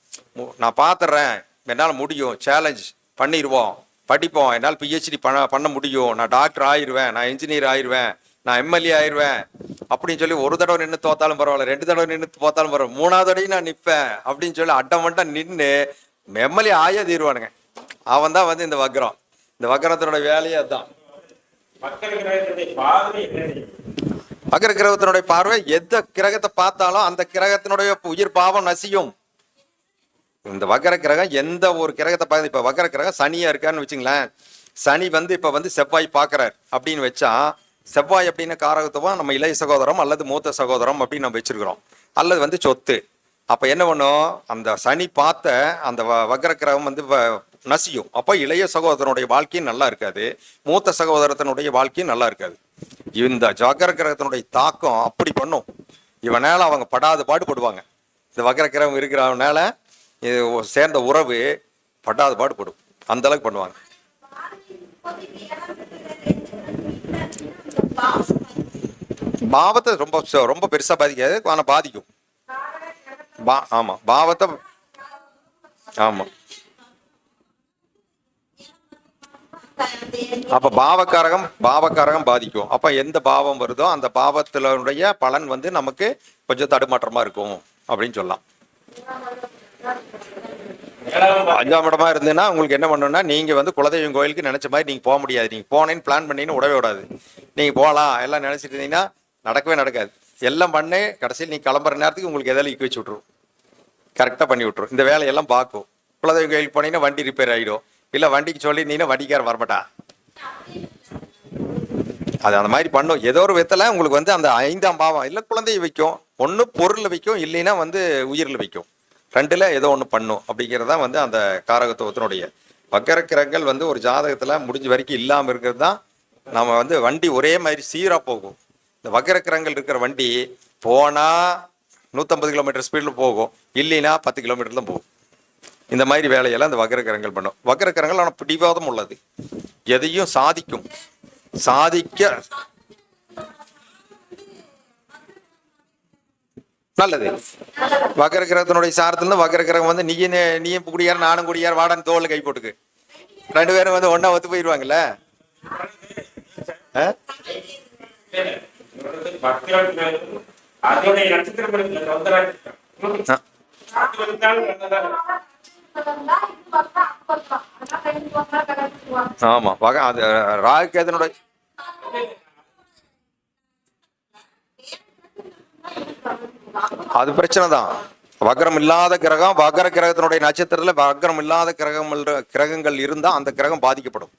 நான் பாத்துறேன், என்னால் முடியும், சேலஞ்ச் பண்ணிடுவோம், படிப்போம், என்னால் பிஹெச்டி பண்ண முடியும், நான் டாக்டர் ஆயிடுவேன், நான் இன்ஜினியர் ஆயிடுவேன், நான் எம்எல்ஏ ஆயிடுவேன் அப்படின்னு சொல்லி ஒரு தடவை நின்று தோத்தாலும் பரவாயில்ல, 2 தடவை நின்று தோத்தாலும் பரவாயில்ல, 3வது தடவையும் நான் நிற்பேன் அப்படின்னு சொல்லி அட்டமட்டா நின்று எம்எல்ஏ ஆயா தீருவானுங்க. அவன் தான் வந்து இந்த வக்கரம். இந்த வக்கரத்தினுடைய வேலையே அதுதான். வக்கர கிரகத்தினுடைய பார்வை எந்த கிரகத்தை பார்த்தாலும் அந்த கிரகத்தினுடைய உயிர் பாவம் நசியும். இந்த வக்கர கிரகம் எந்த ஒரு கிரகத்தை பார்த்து, இப்ப வக்கர கிரகம் சனியா இருக்கான்னு வச்சுங்களேன், சனி வந்து இப்ப வந்து செவ்வாய் பார்க்கிறார் அப்படின்னு வச்சா, செவ்வாய் அப்படின்னு காரகத்துவம் நம்ம இளைய சகோதரம் அல்லது மூத்த சகோதரம் அப்படின்னு நம்ம வச்சிருக்கிறோம், அல்லது வந்து சொத்து. அப்ப என்ன பண்ணும், அந்த சனி பார்த்த அந்த வக்கர கிரகம் வந்து நசியும். அப்ப இளைய சகோதரனுடைய வாழ்க்கையும் நல்லா இருக்காது, மூத்த சகோதரத்தினுடைய வாழ்க்கையும் நல்லா இருக்காது. இந்த வக்கர கிரகத்தினுடைய தாக்கம் அப்படி பண்ணும். இவனால அவங்க படாத பாடுபடுவாங்க. இந்த வக்கர கிரகம் இருக்கிறவனால சேர்ந்த உறவு படாத பாடுபடும், அந்த அளவுக்கு பண்ணுவாங்க. பாவத்தை ரொம்ப ரொம்ப பெருசா பாதிக்காது, ஆனா பாதிக்கும். ஆமா, பாவத்தை. ஆமா, அப்ப பாவக்காரகம் பாதிக்கும். அப்ப எந்த பாவம் வருதோ அந்த பாவத்தினுடைய பலன் வந்து நமக்கு கொஞ்சம் தடுமாற்றமா இருக்கும் அப்படின்னு சொல்லலாம். 5ஆம் இடமா இருந்ததுன்னா உங்களுக்கு என்ன பண்ணணும்னா, நீங்க வந்து குலதெய்வம் கோயிலுக்கு நினைச்ச மாதிரி நீங்க போக முடியாது. நீங்க போனேன்னு பிளான் பண்ணீங்கன்னு விடவே விடாது. நீங்க போகலாம் எல்லாம் நினைச்சிட்டு இருந்தீங்கன்னா நடக்கவே நடக்காது. எல்லாம் பண்ணு, கடைசியில் நீங்க கிளம்புற நேரத்துக்கு உங்களுக்கு எதாவது இக்க வச்சு விட்டுரும், கரெக்டா பண்ணி விட்டுரும். இந்த வேலையெல்லாம் பார்க்கும். குலதெய்வம் கோயிலுக்கு போனீங்கன்னா வண்டி ரிப்பேர் ஆகிடும், இல்லை வண்டிக்கு சொல்லியிருந்தீங்கன்னா வண்டிக்கார வரமாட்டா. அது அந்த மாதிரி பண்ணும். ஏதோ ஒரு விதத்தில் உங்களுக்கு வந்து அந்த 5ஆம் பாவம் இல்லை குழந்தையை வைக்கும், ஒன்று பொருளில் வைக்கும், இல்லைன்னா வந்து உயிரில் வைக்கும். 2ல் ஏதோ ஒன்று பண்ணும். அப்படிங்கிறதா வந்து அந்த காரகத்துவத்தினுடைய வக்கர கிரகங்கள் வந்து ஒரு ஜாதகத்தில் முடிஞ்ச வரைக்கும் இல்லாமல் இருக்கிறது தான் நம்ம வந்து வண்டி ஒரே மாதிரி சீராக போகும். இந்த வக்கர கிரகங்கள் இருக்கிற வண்டி போனால் 150 கிலோமீட்டர் ஸ்பீடில் போகும், இல்லைன்னா 10 கிலோமீட்டர் தான் போகும். இந்த மாதிரி வேலையெல்லாம் இந்த வக்கர கிரகங்கள் பண்ணும். வக்கர கிரகங்கள் ஆனால் பிடிவாதம் உள்ளது, எதையும் சாதிக்க நல்லது. வக்கர கிரகத்தினுடைய சாரத்துல வக்கர கிரகம் வந்து நீயும் குடியார் நானும் குடியார் வாடான்னு தோல்ல கை போட்டுக்கு 2 பேரும் வந்து ஒன்னா ஒத்து போயிருவாங்கல்ல. ஆமா, அது ராகு கேதுனுடைய அது பிரச்சனை தான். வக்ரம் இல்லாத கிரகம், வக்ர கிரகத்தினுடைய நட்சத்திரத்துல வக்ரம் இல்லாத கிரகங்கள் இருந்தா அந்த கிரகம் பாதிக்கப்படும்.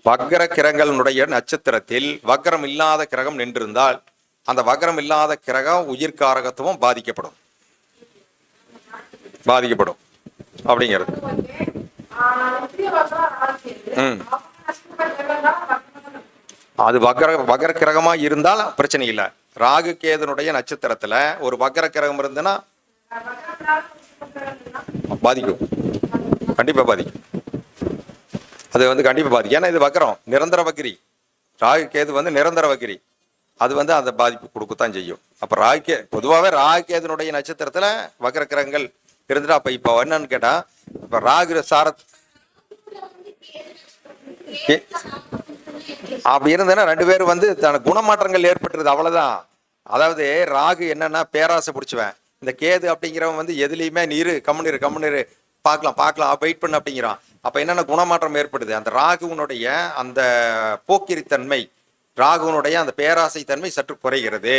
வக்ர கிரகங்களுடைய நட்சத்திரத்தில் வக்ரம் இல்லாத கிரகம் நின்றிருந்தால் அந்த வக்ரம் இல்லாத கிரகம் உயிர்காரகத்துவம் பாதிக்கப்படும் அப்படிங்கிறது. அது வக்ர கிரகமா இருந்தால் பிரச்சனை இல்லை. ராகு கேதுனுடைய நட்சத்திரத்துல ஒரு வக்ர கிரகம் இருந்ததுன்னா பாதிக்கும், கண்டிப்பா பாதிக்கும். அது வந்து கண்டிப்பா பாதிக்கும். ஏன்னா இது வக்ரம், நிரந்தர வக்ரி. ராகு கேது நிரந்தர வக்ரி. அது அந்த பாதிப்பு கொடுக்கத்தான் செய்யும். அப்ப பொதுவாகவே ராகு கேதுனுடைய நட்சத்திரத்துல வக்ர கிரகங்கள் இருந்துட்டு அப்ப இப்ப என்னன்னு கேட்டா, இப்ப ராகு சாரத் அப்படி இருந்ததுன்னா ரெண்டு பேரும் தன குணமாற்றங்கள் ஏற்பட்டுருது, அவ்வளவுதான். அதாவது ராகு என்னன்னா பேராசை பிடிச்சுவேன், இந்த கேது அப்படிங்கிறவன் எதுலையுமே நீரு கம்முனிரு பார்க்கலாம் வெயிட் பண்ணு அப்படிங்கிறான். அப்ப என்னென்ன குணமாற்றம் ஏற்படுது, அந்த ராகுவனுடைய அந்த போக்கிரித்தன்மை, ராகுவனுடைய அந்த பேராசை தன்மை சற்று குறைகிறது.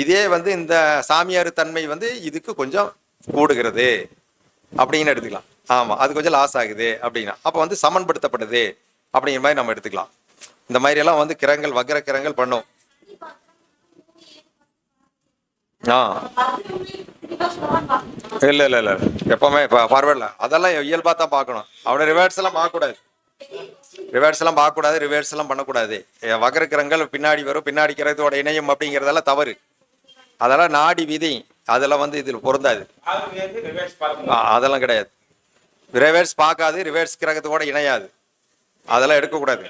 இதே இந்த சாமியார் தன்மை இதுக்கு கொஞ்சம் கூடுகிறது அப்படின்னு எடுத்துக்கலாம். ஆமா, அது கொஞ்சம் லாஸ் ஆகுது அப்படின்னா அப்ப சமன்படுத்தப்படுது அப்படிங்கிற மாதிரி நம்ம எடுத்துக்கலாம். இந்த மாதிரி எல்லாம் கிரகங்கள் வக்ர கிரகங்கள் பண்ணும். இல்ல எப்பவுமே பார்வர்ட்ல அதெல்லாம் இயல்பா தான் பார்க்கணும். அவனை ரிவர்ஸ் எல்லாம் பார்க்கக்கூடாது, ரிவர்ஸ் எல்லாம் பண்ணக்கூடாது. வக்ர கிரகங்கள் பின்னாடி வரும், பின்னாடி கிரகத்தோட இணையம் அப்படிங்கறதெல்லாம் தவறு. அதெல்லாம் நாடி விதி, அதெல்லாம் இதுல பொருந்தாது. அதெல்லாம் கிடையாது. ரிவர்ஸ் பார்க்காது, ரிவர்ஸ் கிரகத்தோட இணையாது, அதெல்லாம் எடுக்கக்கூடாது.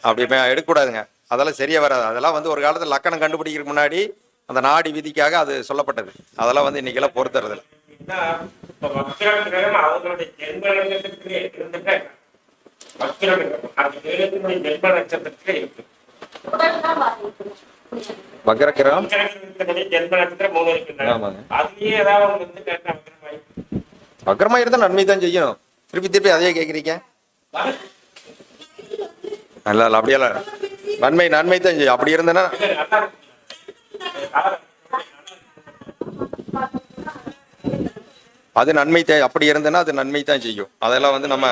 அப்படி எடுக்கக்கூடாதுங்க, அதெல்லாம் சரியா வராது. அதெல்லாம் ஒரு காலத்துல லக்கணம் கண்டுபிடிக்கிறதுக்கு முன்னாடி அந்த நாடி விதிக்காக அது சொல்லப்பட்டது. அதெல்லாம் இன்னைக்கெல்லாம் பொறுத்துறது இல்லை. வக்ர கிரகம் வக்ரமா இருந்தா நன்மை தான் செய்யணும். திருப்பி அதையே கேக்குறீங்க. இல்ல அப்படியெல்லாம் நன்மை தான் செய்யும். அப்படி இருந்தேன்னா அது நன்மை அப்படி இருந்தேன்னா அது நன்மை தான் செய்யும். அதெல்லாம் நம்ம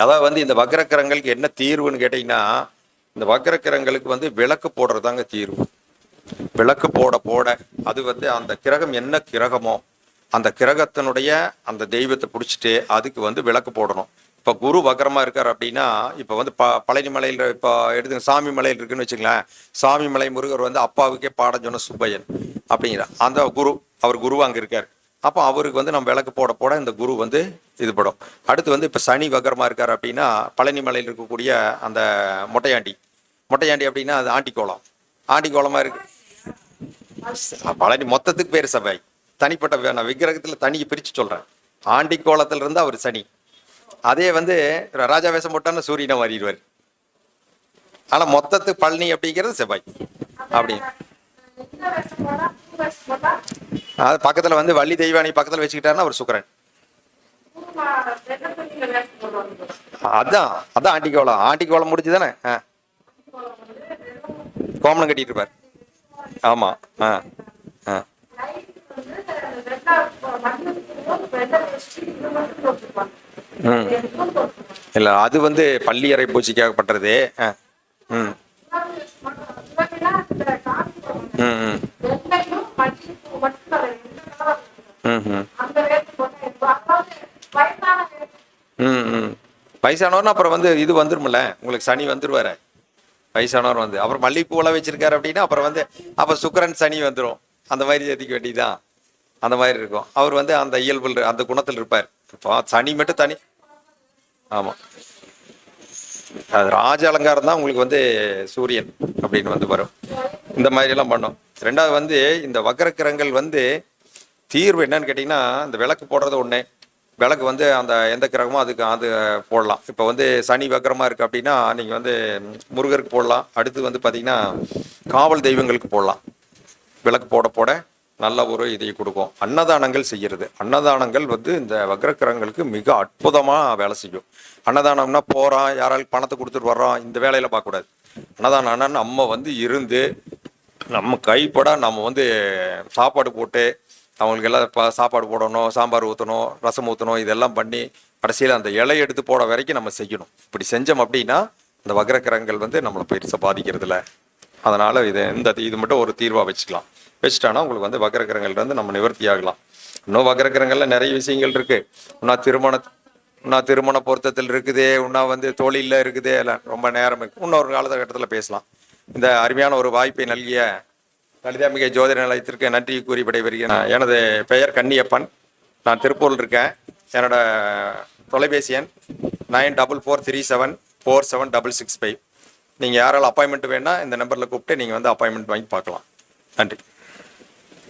அதாவது இந்த வக்ரக்கிரகங்களுக்கு என்ன தீர்வுன்னு கேட்டீங்கன்னா, இந்த வக்ரக்கிரகங்களுக்கு விளக்கு போடுறதாங்க தீர்வு. விளக்கு போட அது அந்த கிரகம் என்ன கிரகமோ அந்த கிரகத்தினுடைய அந்த தெய்வத்தை பிடிச்சிட்டு அதுக்கு விளக்கு போடணும். இப்போ குரு வக்ரமா இருக்கார் அப்படின்னா, இப்போ பழனி மலையில் இப்போ எடுத்து சாமி மலையில் இருக்குன்னு வச்சுங்களேன். சாமி மலை முருகர் அப்பாவுக்கே பாடம் சொன்ன சுப்பையன் அப்படிங்கிற அந்த அவர் குரு அங்கே இருக்கார். அப்போ அவருக்கு நம்ம விளக்கு போட இந்த குரு இது படும். அடுத்து இப்போ சனி வக்ரமா இருக்கார் அப்படின்னா, பழனி மலையில் இருக்கக்கூடிய அந்த மொட்டையாண்டி அப்படின்னா அது ஆண்டிக்கோளமா இருக்கு. பழனி மொத்தத்துக்கு பேர் செவ்வாய், தனிப்பட்ட நான் விக்கிரகத்துல தனியை பிரிச்சு சொல்றேன். ஆண்டிக்கோளத்துல இருந்து அவர் சனி. அதே ராஜா வேஷம் போட்டான்னு சூரியனை மாறிடுவார். ஆனா மொத்தத்துக்கு பழனி அப்படிங்கிறது செவ்வாய். அப்படி அது பக்கத்துல வள்ளி தெய்வானி பக்கத்துல வச்சுக்கிட்டாருன்னா அவர் சுக்கிரன். அதான் ஆண்டிக்கோளம் முடிச்சுதானே கோமணம் கட்டிட்டு இருப்பார். ஆமா. இல்ல அது பள்ளியறை பூச்சிக்காகப்பட்டது. வயசானவர்னா அப்புறம் இது வந்துருமில்ல, உங்களுக்கு சனி வந்துருவாரு. வயசானவர் அப்புறம் மல்லிகைப்பூவெல்லாம் வச்சிருக்காரு அப்படின்னா அப்புறம் அப்ப சுக்கிரன் சனி வந்துடும். அந்த மாதிரி ஏத்திக்க வேண்டியதுதான். அந்த மாதிரி இருக்கும். அவர் அந்த இயல்பு அந்த குணத்தில் இருப்பார். இப்போ சனி மட்டும் தனி. ஆமா, அது ராஜ அலங்காரம் தான் உங்களுக்கு சூரியன் அப்படின்னு வரும். இந்த மாதிரி எல்லாம் பண்ணும். ரெண்டாவது இந்த வக்ரக்கிரகங்கள் தீர்வு என்னன்னு கேட்டீங்கன்னா, இந்த விளக்கு போடுறது ஒண்ணு. விளக்கு அந்த எந்த கிரகமோ அதுக்கு அது போடலாம். இப்போ சனி வக்ரமா இருக்கு அப்படின்னா நீங்க முருகருக்கு போடலாம். அடுத்து பாத்தீங்கன்னா காவல் தெய்வங்களுக்கு போடலாம். விளக்கு போட நல்ல ஒரு இதை கொடுக்கும். அன்னதானங்கள் செய்யறது, அன்னதானங்கள் இந்த வக்ரக்கிரகங்களுக்கு மிக அற்புதமா வேலை செய்யும். அன்னதானம்னா போறான் யாராலும் பணத்தை கொடுத்துட்டு வர்றோம், இந்த வேலையில பார்க்க கூடாது. அன்னதானம் நம்ம இருந்து நம்ம கைப்பட நம்ம வந்து சாப்பாடு போட்டு அவங்களுக்கு எல்லாம் சாப்பாடு போடணும், சாம்பார் ஊற்றணும், ரசம் ஊற்றணும், இதெல்லாம் பண்ணி கடைசியில் அந்த இலை எடுத்து போட வரைக்கும் நம்ம செய்யணும். இப்படி செஞ்சோம் அப்படின்னா இந்த வக்ரக்கிரகங்கள் வந்து நம்மளை பெருசாக பாதிக்கிறதில்ல. அதனால் இது மட்டும் ஒரு தீர்வாக வச்சுட்டானா உங்களுக்கு வந்து வக்ரக்கிரகங்கள் வந்து நம்ம நிவர்த்தி ஆகலாம். இன்னும் வக்ரக்கிரகங்களில் நிறைய விஷயங்கள் இருக்குது. இன்னும் திருமண பொருத்தத்தில் இருக்குது, இன்னும் வந்து தொழிலில் இருக்குது, எல்லாம் ரொம்ப நேரம் இருக்குது. இன்னொரு காலகட்டத்தில் பேசலாம். இந்த அருமையான ஒரு வாய்ப்பை நல்கிய லலிதாம்பிகை ஜோதிட நிலையத்திற்கு நன்றி கூறி விடைபெறுகிறேன். எனது பெயர் கன்னியப்பன். நான் திருப்பூரில் இருக்கேன். என்னோட தொலைபேசி எண் 9443747665. நீங்கள் யாராலும் அப்பாயின்மெண்ட் வேணால் இந்த நம்பரில் கூப்பிட்டு நீங்கள் வந்து அப்பாயின்மெண்ட் வாங்கி பார்க்கலாம். நன்றி.